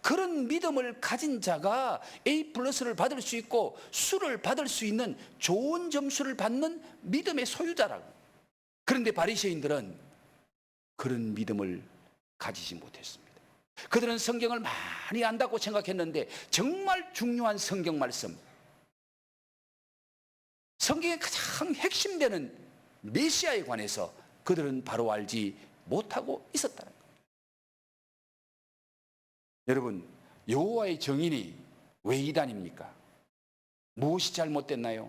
그런 믿음을 가진 자가 A 플러스를 받을 수 있고 수를 받을 수 있는 좋은 점수를 받는 믿음의 소유자라고. 그런데 바리새인들은 그런 믿음을 가지지 못했습니다. 그들은 성경을 많이 안다고 생각했는데 정말 중요한 성경 말씀, 성경의 가장 핵심되는 메시아에 관해서 그들은 바로 알지 못하고 있었다는 거예요. 여러분, 여호와의 정인이 왜 이단입니까? 무엇이 잘못됐나요?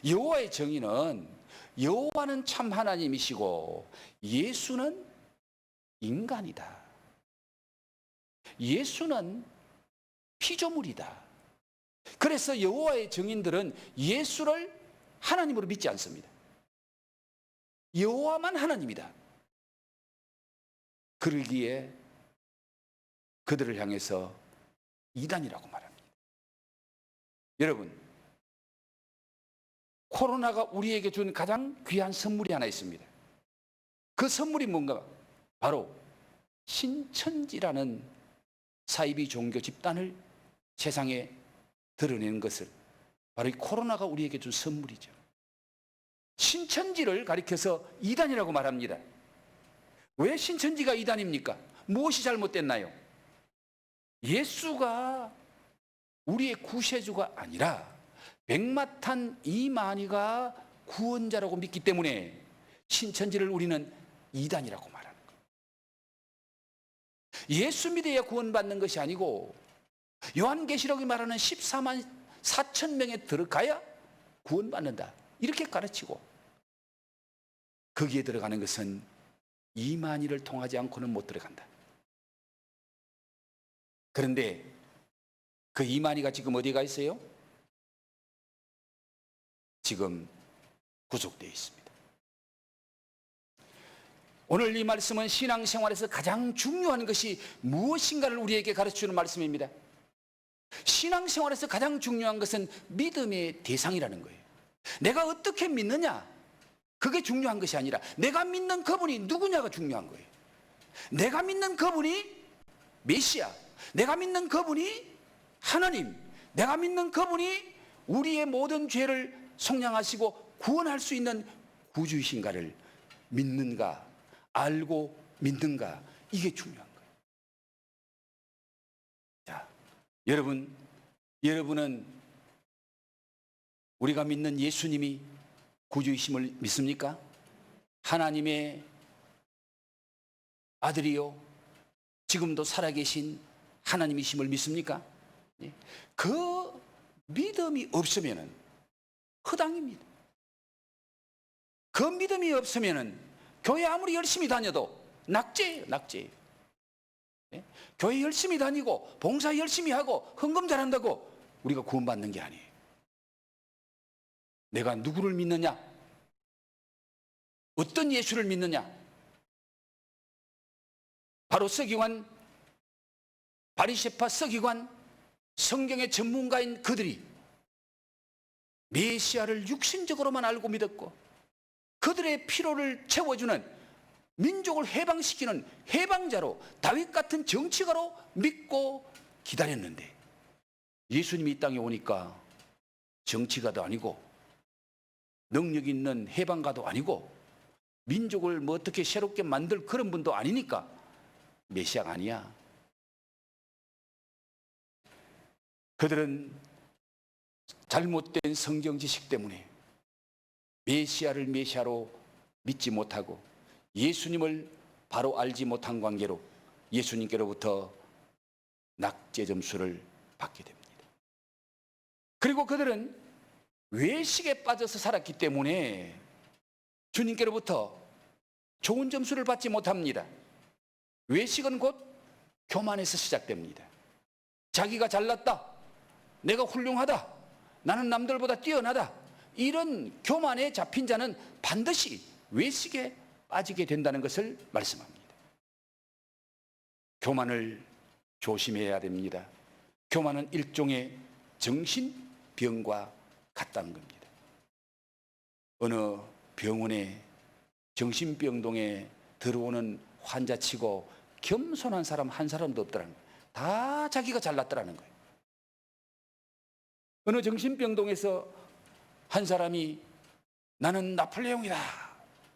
여호와의 정인은 여호와는 참 하나님이시고 예수는 인간이다. 예수는 피조물이다. 그래서 여호와의 정인들은 예수를 하나님으로 믿지 않습니다. 여호와만 하나님이다. 그러기에 그들을 향해서 이단이라고 말합니다. 여러분, 코로나가 우리에게 준 가장 귀한 선물이 하나 있습니다. 그 선물이 뭔가? 바로 신천지라는 사이비 종교 집단을 세상에 드러내는 것을 바로 이 코로나가 우리에게 준 선물이죠. 신천지를 가리켜서 이단이라고 말합니다. 왜 신천지가 이단입니까? 무엇이 잘못됐나요? 예수가 우리의 구세주가 아니라 백마탄 이만희가 구원자라고 믿기 때문에 신천지를 우리는 이단이라고 말하는 거예요. 예수 믿어야 구원받는 것이 아니고 요한계시록이 말하는 14만 4천 명에 들어가야 구원받는다. 이렇게 가르치고 거기에 들어가는 것은 이만희를 통하지 않고는 못 들어간다. 그런데 그 이만희가 지금 어디가 있어요? 지금 구속되어 있습니다. 오늘 이 말씀은 신앙생활에서 가장 중요한 것이 무엇인가를 우리에게 가르치는 말씀입니다. 신앙생활에서 가장 중요한 것은 믿음의 대상이라는 거예요. 내가 어떻게 믿느냐, 그게 중요한 것이 아니라 내가 믿는 그분이 누구냐가 중요한 거예요. 내가 믿는 그분이 메시아, 내가 믿는 그분이 하나님, 내가 믿는 그분이 우리의 모든 죄를 속량하시고 구원할 수 있는 구주이신가를 믿는가, 알고 믿는가, 이게 중요한 거예요. 자, 여러분은 우리가 믿는 예수님이 구주이심을 믿습니까? 하나님의 아들이요 지금도 살아계신 하나님이심을 믿습니까? 그 믿음이 없으면 허당입니다. 그 믿음이 없으면 교회 아무리 열심히 다녀도 낙제예요, 낙제. 교회 열심히 다니고 봉사 열심히 하고 헌금 잘한다고 우리가 구원받는 게 아니에요. 내가 누구를 믿느냐? 어떤 예수를 믿느냐? 바로 서기관, 바리새파 서기관, 성경의 전문가인 그들이 메시아를 육신적으로만 알고 믿었고 그들의 필요를 채워주는 민족을 해방시키는 해방자로 다윗 같은 정치가로 믿고 기다렸는데 예수님이 이 땅에 오니까 정치가도 아니고 능력 있는 해방가도 아니고 민족을 뭐 어떻게 새롭게 만들 그런 분도 아니니까 메시아가 아니야. 그들은 잘못된 성경 지식 때문에 메시아를 메시아로 믿지 못하고 예수님을 바로 알지 못한 관계로 예수님께로부터 낙제 점수를 받게 됩니다. 그리고 그들은 외식에 빠져서 살았기 때문에 주님께로부터 좋은 점수를 받지 못합니다. 외식은 곧 교만에서 시작됩니다. 자기가 잘났다, 내가 훌륭하다, 나는 남들보다 뛰어나다, 이런 교만에 잡힌 자는 반드시 외식에 빠지게 된다는 것을 말씀합니다. 교만을 조심해야 됩니다. 교만은 일종의 정신병과 같다는 겁니다. 어느 병원에 정신병동에 들어오는 환자치고 겸손한 사람 한 사람도 없더라는 거예요. 다 자기가 잘났더라는 거예요. 어느 정신병동에서 한 사람이 나는 나폴레옹이다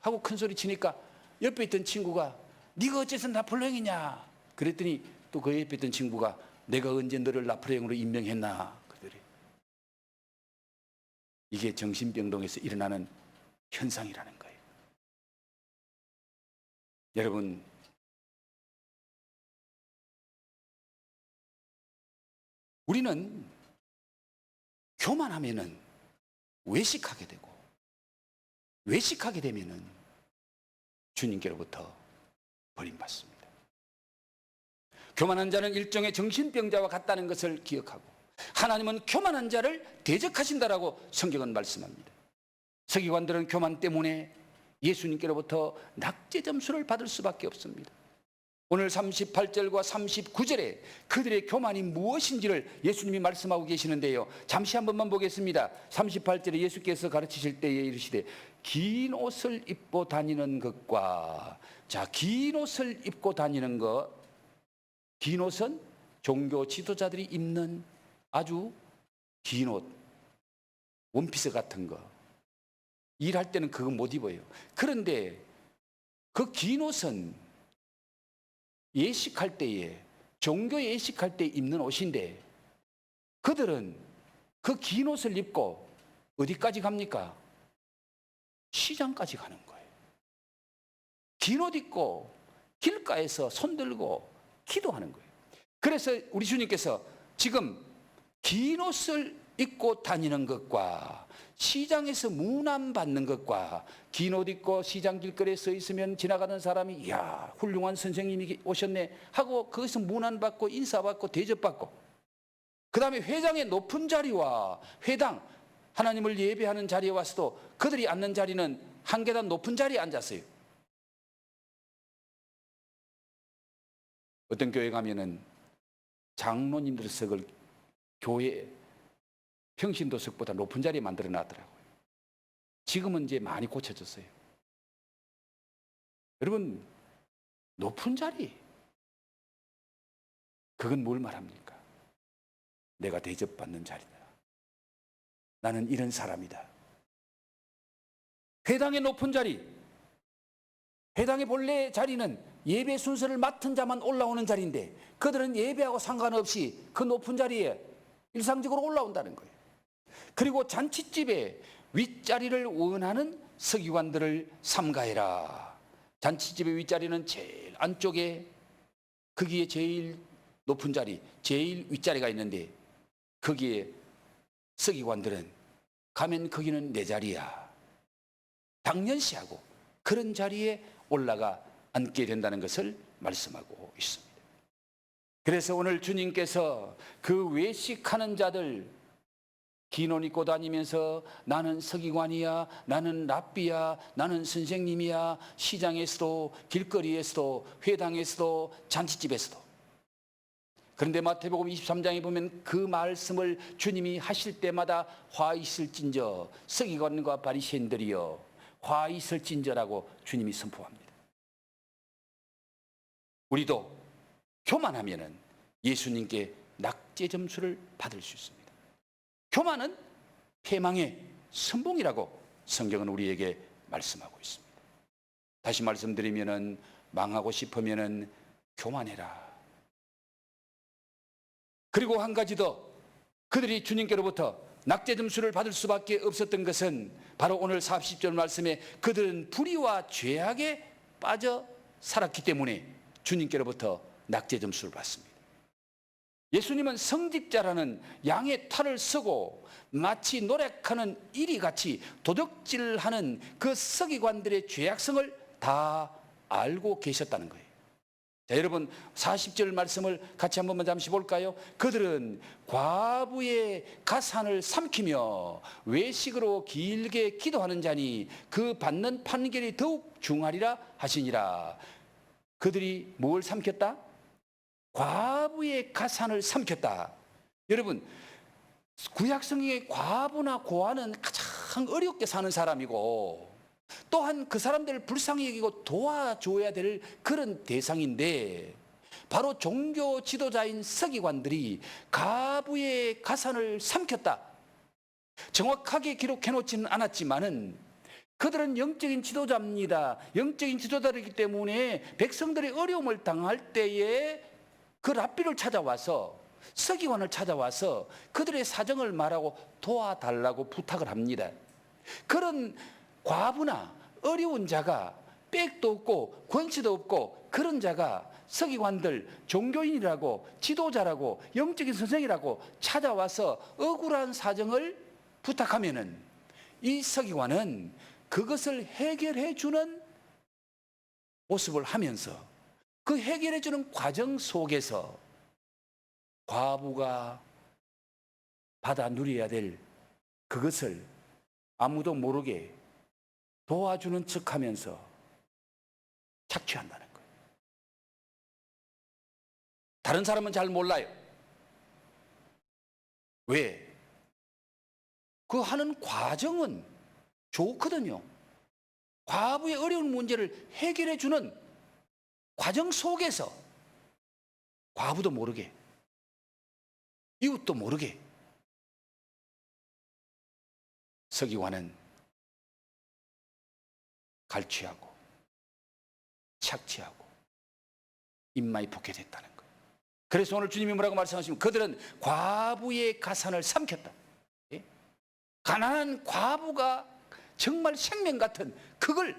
하고 큰 소리 치니까 옆에 있던 친구가 네가 어째서 나폴레옹이냐 그랬더니 또 그 옆에 있던 친구가 내가 언제 너를 나폴레옹으로 임명했나 그러더래. 이게 정신병동에서 일어나는 현상이라는 거예요. 여러분, 우리는 교만하면은 외식하게 되고 외식하게 되면은 주님께로부터 버림받습니다. 교만한 자는 일종의 정신병자와 같다는 것을 기억하고 하나님은 교만한 자를 대적하신다라고 성경은 말씀합니다. 서기관들은 교만 때문에 예수님께로부터 낙제 점수를 받을 수밖에 없습니다. 오늘 38절과 39절에 그들의 교만이 무엇인지를 예수님이 말씀하고 계시는데요. 잠시 한 번만 보겠습니다. 38절에 예수께서 가르치실 때에 이르시되 긴 옷을 입고 다니는 것과 긴 옷을 입고 다니는 것, 긴 옷은 종교 지도자들이 입는 아주 긴 옷, 원피스 같은 거 일할 때는 그거 못 입어요. 그런데 그 긴 옷은 예식할 때에 종교 예식할 때 입는 옷인데 그들은 그 긴 옷을 입고 어디까지 갑니까? 시장까지 가는 거예요. 긴 옷 입고 길가에서 손들고 기도하는 거예요. 그래서 우리 주님께서 지금 긴 옷을 입고 다니는 것과 시장에서 문안받는 것과 긴 옷 입고 시장 길거리에 서 있으면 지나가는 사람이 이야 훌륭한 선생님이 오셨네 하고 거기서 문안받고 인사받고 대접받고 그 다음에 회장의 높은 자리와 회당 하나님을 예배하는 자리에 와서도 그들이 앉는 자리는 한 계단 높은 자리에 앉았어요. 어떤 교회 가면은 장로님들석을 교회 평신도석보다 높은 자리에 만들어 놨더라고요. 지금은 이제 많이 고쳐졌어요. 여러분, 높은 자리, 그건 뭘 말합니까? 내가 대접받는 자리다. 나는 이런 사람이다. 회당의 높은 자리, 회당의 본래 자리는 예배 순서를 맡은 자만 올라오는 자리인데 그들은 예배하고 상관없이 그 높은 자리에 일상적으로 올라온다는 거예요. 그리고 잔치집에 윗자리를 원하는 서기관들을 삼가해라. 잔치집의 윗자리는 제일 안쪽에 거기에 제일 높은 자리, 제일 윗자리가 있는데 거기에 서기관들은 가면 거기는 내 자리야. 당연시하고 그런 자리에 올라가 앉게 된다는 것을 말씀하고 있습니다. 그래서 오늘 주님께서 그 외식하는 자들 긴 옷 입고 다니면서 나는 서기관이야, 나는 랍비야, 나는 선생님이야, 시장에서도 길거리에서도 회당에서도 잔치집에서도. 그런데 마태복음 23장에 보면 그 말씀을 주님이 하실 때마다 화 있을진저 서기관과 바리새인들이여 화 있을진저라고 주님이 선포합니다. 우리도 교만하면은 예수님께 낙제 점수를 받을 수 있습니다. 교만은 패망의 선봉이라고 성경은 우리에게 말씀하고 있습니다. 다시 말씀드리면은 망하고 싶으면은 교만해라. 그리고 한 가지 더, 그들이 주님께로부터 낙제 점수를 받을 수밖에 없었던 것은 바로 오늘 40절 말씀에 그들은 불의와 죄악에 빠져 살았기 때문에 주님께로부터 낙제 점수를 받습니다. 예수님은 성직자라는 양의 탈을 쓰고 마치 노력하는 이리같이 도둑질하는 그 서기관들의 죄악성을 다 알고 계셨다는 거예요. 자, 여러분 40절 말씀을 같이 한 번만 잠시 볼까요? 그들은 과부의 가산을 삼키며 외식으로 길게 기도하는 자니 그 받는 판결이 더욱 중하리라 하시니라. 그들이 뭘 삼켰다? 과부의 가산을 삼켰다. 여러분 구약성경의 과부나 고아는 가장 어렵게 사는 사람이고 또한 그 사람들을 불쌍히 여기고 도와줘야 될 그런 대상인데 바로 종교 지도자인 서기관들이 과부의 가산을 삼켰다. 정확하게 기록해 놓지는 않았지만은 그들은 영적인 지도자입니다. 영적인 지도자이기 때문에 백성들의 어려움을 당할 때에 그 랍비를 찾아와서 서기관을 찾아와서 그들의 사정을 말하고 도와달라고 부탁을 합니다. 그런 과부나 어려운 자가 빽도 없고 권세도 없고 그런 자가 서기관들, 종교인이라고 지도자라고 영적인 선생이라고 찾아와서 억울한 사정을 부탁하면은 이 서기관은 그것을 해결해 주는 모습을 하면서 그 해결해 주는 과정 속에서 과부가 받아 누려야 될 그것을 아무도 모르게 도와주는 척하면서 착취한다는 거예요. 다른 사람은 잘 몰라요. 왜? 그 하는 과정은 좋거든요. 과부의 어려운 문제를 해결해 주는 과정 속에서 과부도 모르게 이웃도 모르게 서기관은 갈취하고 착취하고 입마에 붙게 됐다는 거예요. 그래서 오늘 주님이 뭐라고 말씀하시면 그들은 과부의 가산을 삼켰다. 예? 가난한 과부가 정말 생명 같은 그걸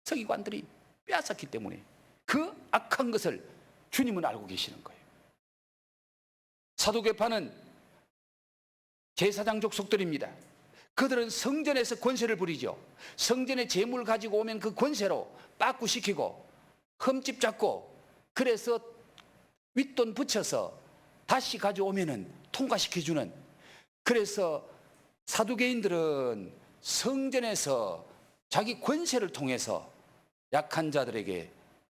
서기관들이 빼앗았기 때문에 그 악한 것을 주님은 알고 계시는 거예요. 사두개파는 제사장 족속들입니다. 그들은 성전에서 권세를 부리죠. 성전에 재물 가지고 오면 그 권세로 빠꾸시키고 흠집 잡고 그래서 윗돈 붙여서 다시 가져오면은 통과시켜주는. 그래서 사두개인들은 성전에서 자기 권세를 통해서 약한 자들에게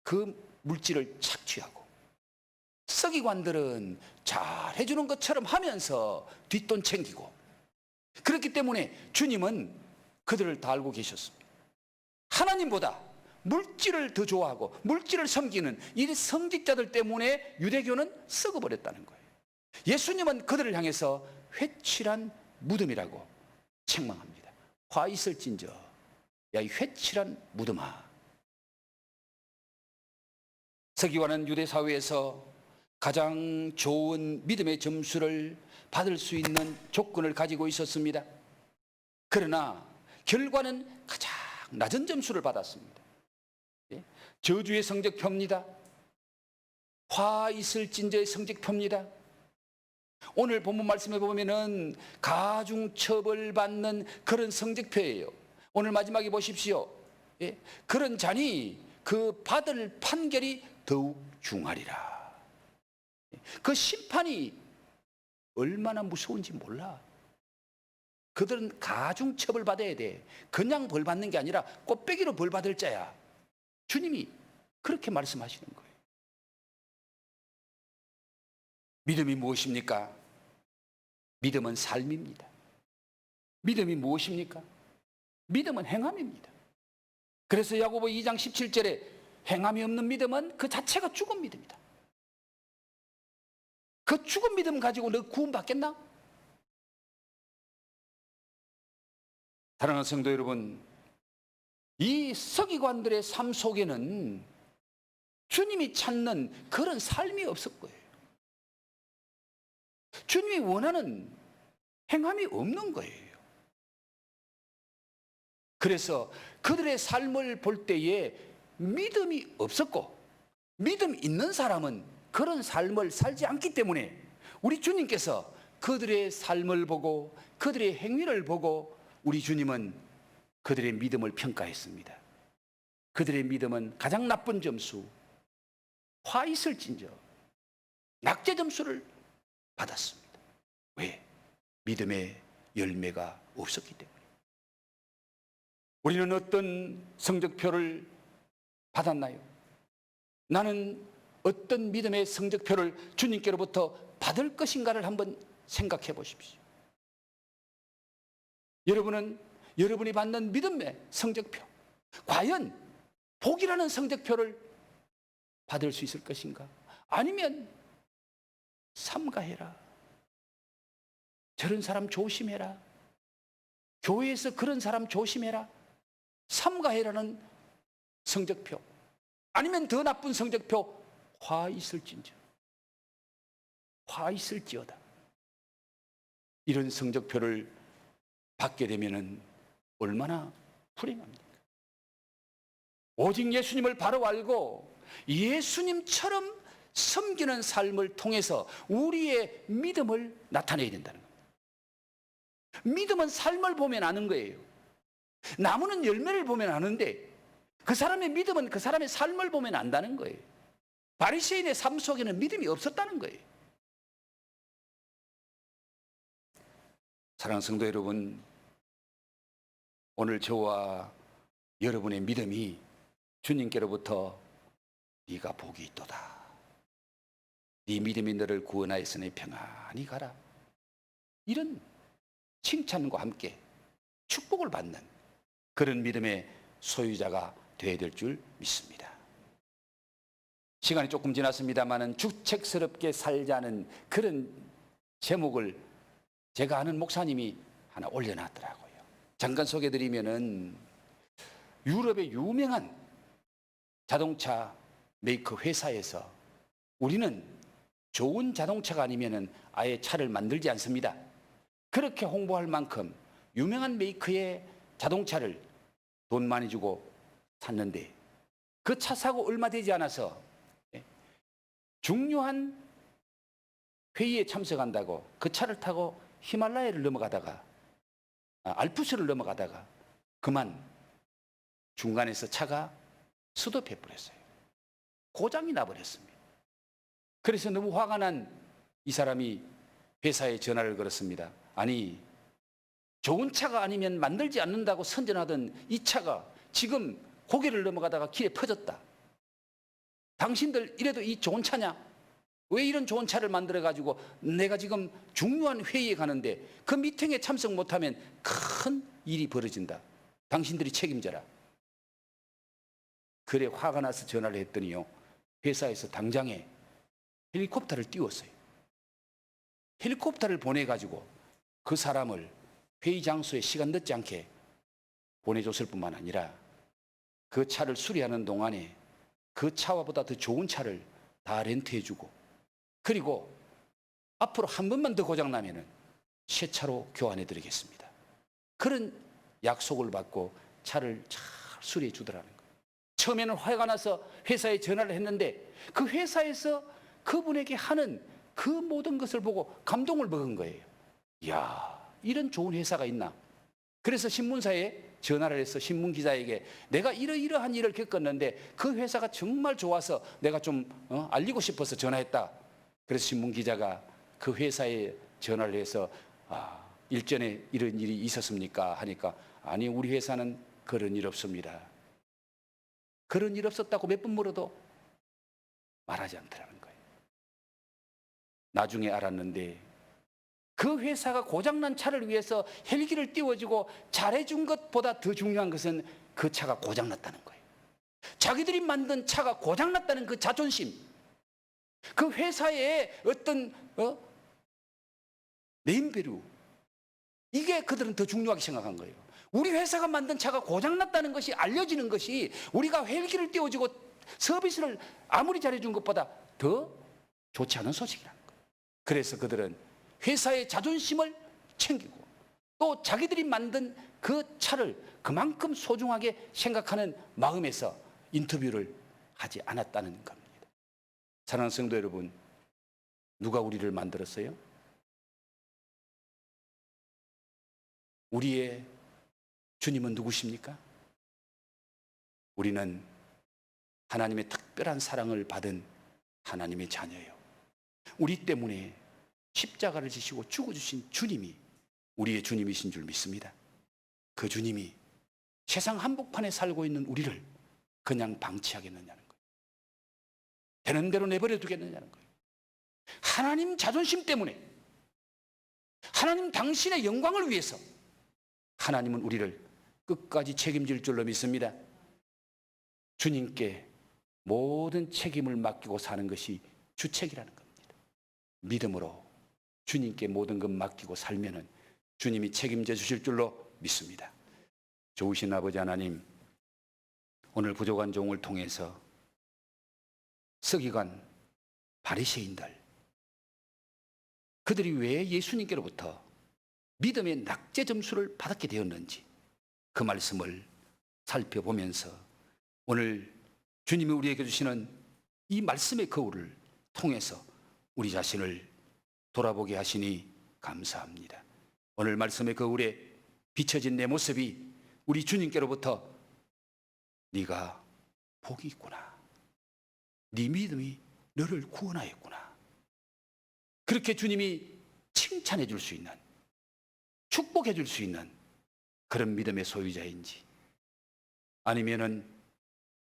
그 물질을 착취하고 서기관들은 잘 해주는 것처럼 하면서 뒷돈 챙기고 그렇기 때문에 주님은 그들을 다 알고 계셨습니다. 하나님보다 물질을 더 좋아하고 물질을 섬기는 이 성직자들 때문에 유대교는 썩어버렸다는 거예요. 예수님은 그들을 향해서 회칠한 무덤이라고 책망합니다. 화 있을진저 야 이 회칠한 무덤아. 서기관은 유대 사회에서 가장 좋은 믿음의 점수를 받을 수 있는 조건을 가지고 있었습니다. 그러나 결과는 가장 낮은 점수를 받았습니다. 저주의 성적표입니다. 화 있을진저의 성적표입니다. 오늘 본문 말씀에 보면은 가중처벌받는 그런 성적표예요. 오늘 마지막에 보십시오. 그런 자니 그 받을 판결이 더욱 중하리라. 그 심판이 얼마나 무서운지 몰라. 그들은 가중처벌 받아야 돼. 그냥 벌 받는 게 아니라 꽃배기로 벌 받을 자야. 주님이 그렇게 말씀하시는 거예요. 믿음이 무엇입니까? 믿음은 삶입니다. 믿음이 무엇입니까? 믿음은 행함입니다. 그래서 야고보 2장 17절에 행함이 없는 믿음은 그 자체가 죽은 믿음이다. 그 죽은 믿음 가지고 너 구원 받겠나? 사랑하는 성도 여러분, 이 서기관들의 삶 속에는 주님이 찾는 그런 삶이 없을 거예요. 주님이 원하는 행함이 없는 거예요. 그래서 그들의 삶을 볼 때에 믿음이 없었고, 믿음 있는 사람은 그런 삶을 살지 않기 때문에 우리 주님께서 그들의 삶을 보고 그들의 행위를 보고 우리 주님은 그들의 믿음을 평가했습니다. 그들의 믿음은 가장 나쁜 점수, 화 있을진저 낙제 점수를 받았습니다. 왜? 믿음의 열매가 없었기 때문에. 우리는 어떤 성적표를 받았나요? 나는 어떤 믿음의 성적표를 주님께로부터 받을 것인가를 한번 생각해 보십시오. 여러분은 여러분이 받는 믿음의 성적표, 과연 복이라는 성적표를 받을 수 있을 것인가? 아니면 삼가해라, 저런 사람 조심해라, 교회에서 그런 사람 조심해라, 삼가해라는 성적표, 아니면 더 나쁜 성적표, 화 있을진저, 화 있을지어다, 이런 성적표를 받게 되면은 얼마나 불행합니까? 오직 예수님을 바로 알고 예수님처럼 섬기는 삶을 통해서 우리의 믿음을 나타내야 된다는 겁니다. 믿음은 삶을 보면 아는 거예요. 나무는 열매를 보면 아는데 그 사람의 믿음은 그 사람의 삶을 보면 안다는 거예요. 바리새인의 삶 속에는 믿음이 없었다는 거예요. 사랑하는 성도 여러분, 오늘 저와 여러분의 믿음이 주님께로부터 네가 복이 있도다, 네 믿음이 너를 구원하였으니 평안히 가라, 이런 칭찬과 함께 축복을 받는 그런 믿음의 소유자가 되어야 될 줄 믿습니다. 시간이 조금 지났습니다마는 주책스럽게 살자는 그런 제목을 제가 아는 목사님이 하나 올려놨더라고요. 잠깐 소개해드리면은 유럽의 유명한 자동차 메이커 회사에서 우리는 좋은 자동차가 아니면은 아예 차를 만들지 않습니다. 그렇게 홍보할 만큼 유명한 메이커의 자동차를 돈 많이 주고 샀는데 그 차 사고 얼마 되지 않아서 중요한 회의에 참석한다고 그 차를 타고 히말라야를 넘어가다가 알프스를 넘어가다가 그만 중간에서 차가 스톱해 버렸어요. 고장이 나버렸습니다. 그래서 너무 화가 난 이 사람이 회사에 전화를 걸었습니다. 아니, 좋은 차가 아니면 만들지 않는다고 선전하던 이 차가 지금 고개를 넘어가다가 길에 퍼졌다. 당신들 이래도 이 좋은 차냐? 왜 이런 좋은 차를 만들어가지고 내가 지금 중요한 회의에 가는데 그 미팅에 참석 못하면 큰 일이 벌어진다. 당신들이 책임져라. 그래 화가 나서 전화를 했더니요, 회사에서 당장에 헬리콥터를 띄웠어요. 헬리콥터를 보내가지고 그 사람을 회의 장소에 시간 늦지 않게 보내줬을 뿐만 아니라 그 차를 수리하는 동안에 그 차와보다 더 좋은 차를 다 렌트해주고, 그리고 앞으로 한 번만 더 고장나면은 새 차로 교환해드리겠습니다. 그런 약속을 받고 차를 잘 수리해 주더라는 거예요. 처음에는 화가 나서 회사에 전화를 했는데 그 회사에서 그분에게 하는 그 모든 것을 보고 감동을 먹은 거예요. 이야, 이런 좋은 회사가 있나. 그래서 신문사에 전화를 해서 신문기자에게 내가 이러이러한 일을 겪었는데 그 회사가 정말 좋아서 내가 좀 알리고 싶어서 전화했다. 그래서 신문기자가 그 회사에 전화를 해서 일전에 이런 일이 있었습니까? 하니까 아니, 우리 회사는 그런 일 없습니다. 그런 일 없었다고 몇 번 물어도 말하지 않더라는 거예요. 나중에 알았는데 그 회사가 고장난 차를 위해서 헬기를 띄워주고 잘해준 것보다 더 중요한 것은 그 차가 고장났다는 거예요. 자기들이 만든 차가 고장났다는 그 자존심, 그 회사의 어떤 네임밸류, 이게 그들은 더 중요하게 생각한 거예요. 우리 회사가 만든 차가 고장났다는 것이 알려지는 것이 우리가 헬기를 띄워주고 서비스를 아무리 잘해준 것보다 더 좋지 않은 소식이라는 거예요. 그래서 그들은 회사의 자존심을 챙기고 또 자기들이 만든 그 차를 그만큼 소중하게 생각하는 마음에서 인터뷰를 하지 않았다는 겁니다. 사랑하는 성도 여러분, 누가 우리를 만들었어요? 우리의 주님은 누구십니까? 우리는 하나님의 특별한 사랑을 받은 하나님의 자녀예요. 우리 때문에 십자가를 지시고 죽어주신 주님이 우리의 주님이신 줄 믿습니다. 그 주님이 세상 한복판에 살고 있는 우리를 그냥 방치하겠느냐는 거예요. 되는 대로 내버려 두겠느냐는 거예요. 하나님 자존심 때문에, 하나님 당신의 영광을 위해서 하나님은 우리를 끝까지 책임질 줄로 믿습니다. 주님께 모든 책임을 맡기고 사는 것이 주책이라는 겁니다. 믿음으로 주님께 모든 것 맡기고 살면은 주님이 책임져 주실 줄로 믿습니다. 좋으신 아버지 하나님, 오늘 부족한 종을 통해서 서기관 바리새인들, 그들이 왜 예수님께로부터 믿음의 낙제 점수를 받게 되었는지 그 말씀을 살펴보면서 오늘 주님이 우리에게 주시는 이 말씀의 거울을 통해서 우리 자신을 돌아보게 하시니 감사합니다. 오늘 말씀의 거울에 비춰진 내 모습이 우리 주님께로부터 네가 복이 있구나, 네 믿음이 너를 구원하였구나, 그렇게 주님이 칭찬해 줄 수 있는, 축복해 줄 수 있는 그런 믿음의 소유자인지, 아니면은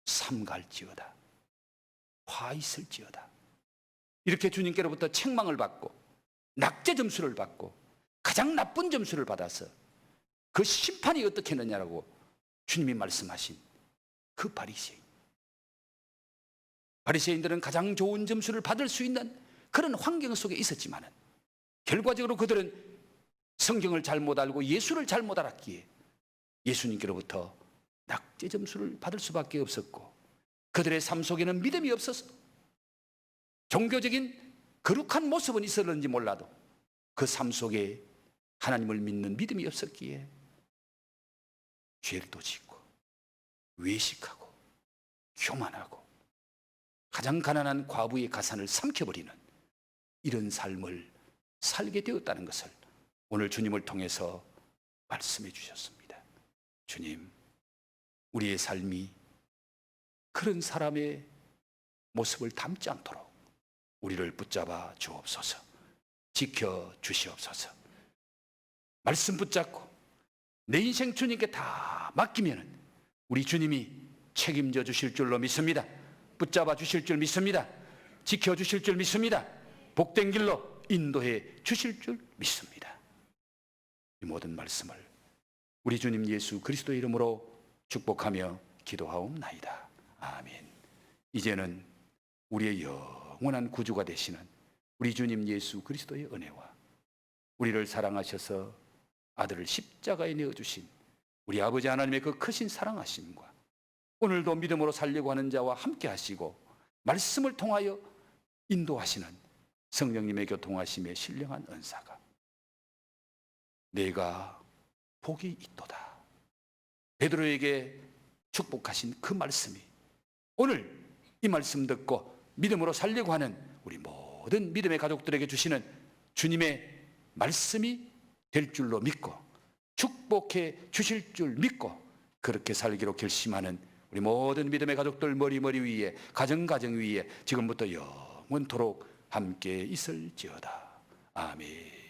삼갈지어다, 화 있을지어다, 이렇게 주님께로부터 책망을 받고 낙제 점수를 받고 가장 나쁜 점수를 받아서 그 심판이 어떻게 했느냐라고 주님이 말씀하신 그 바리새인들은 가장 좋은 점수를 받을 수 있는 그런 환경 속에 있었지만은 결과적으로 그들은 성경을 잘못 알고 예수를 잘못 알았기에 예수님께로부터 낙제 점수를 받을 수밖에 없었고, 그들의 삶 속에는 믿음이 없어서 종교적인 거룩한 모습은 있었는지 몰라도 그 삶 속에 하나님을 믿는 믿음이 없었기에 죄를 또 짓고 외식하고 교만하고 가장 가난한 과부의 가산을 삼켜버리는 이런 삶을 살게 되었다는 것을 오늘 주님을 통해서 말씀해 주셨습니다. 주님, 우리의 삶이 그런 사람의 모습을 담지 않도록 우리를 붙잡아 주옵소서, 지켜 주시옵소서. 말씀 붙잡고 내 인생 주님께 다 맡기면 우리 주님이 책임져 주실 줄로 믿습니다. 붙잡아 주실 줄 믿습니다. 지켜 주실 줄 믿습니다. 복된 길로 인도해 주실 줄 믿습니다. 이 모든 말씀을 우리 주님 예수 그리스도의 이름으로 축복하며 기도하옵나이다. 아멘. 이제는 우리의 영원한 구주가 되시는 우리 주님 예수 그리스도의 은혜와 우리를 사랑하셔서 아들을 십자가에 내어주신 우리 아버지 하나님의 그 크신 사랑하심과 오늘도 믿음으로 살려고 하는 자와 함께 하시고 말씀을 통하여 인도하시는 성령님의 교통하심에 신령한 은사가 내가 복이 있도다. 베드로에게 축복하신 그 말씀이 오늘 이 말씀 듣고 믿음으로 살려고 하는 우리 모든 믿음의 가족들에게 주시는 주님의 말씀이 될 줄로 믿고 축복해 주실 줄 믿고 그렇게 살기로 결심하는 우리 모든 믿음의 가족들 머리 위에 가정 위에 지금부터 영원토록 함께 있을지어다. 아멘.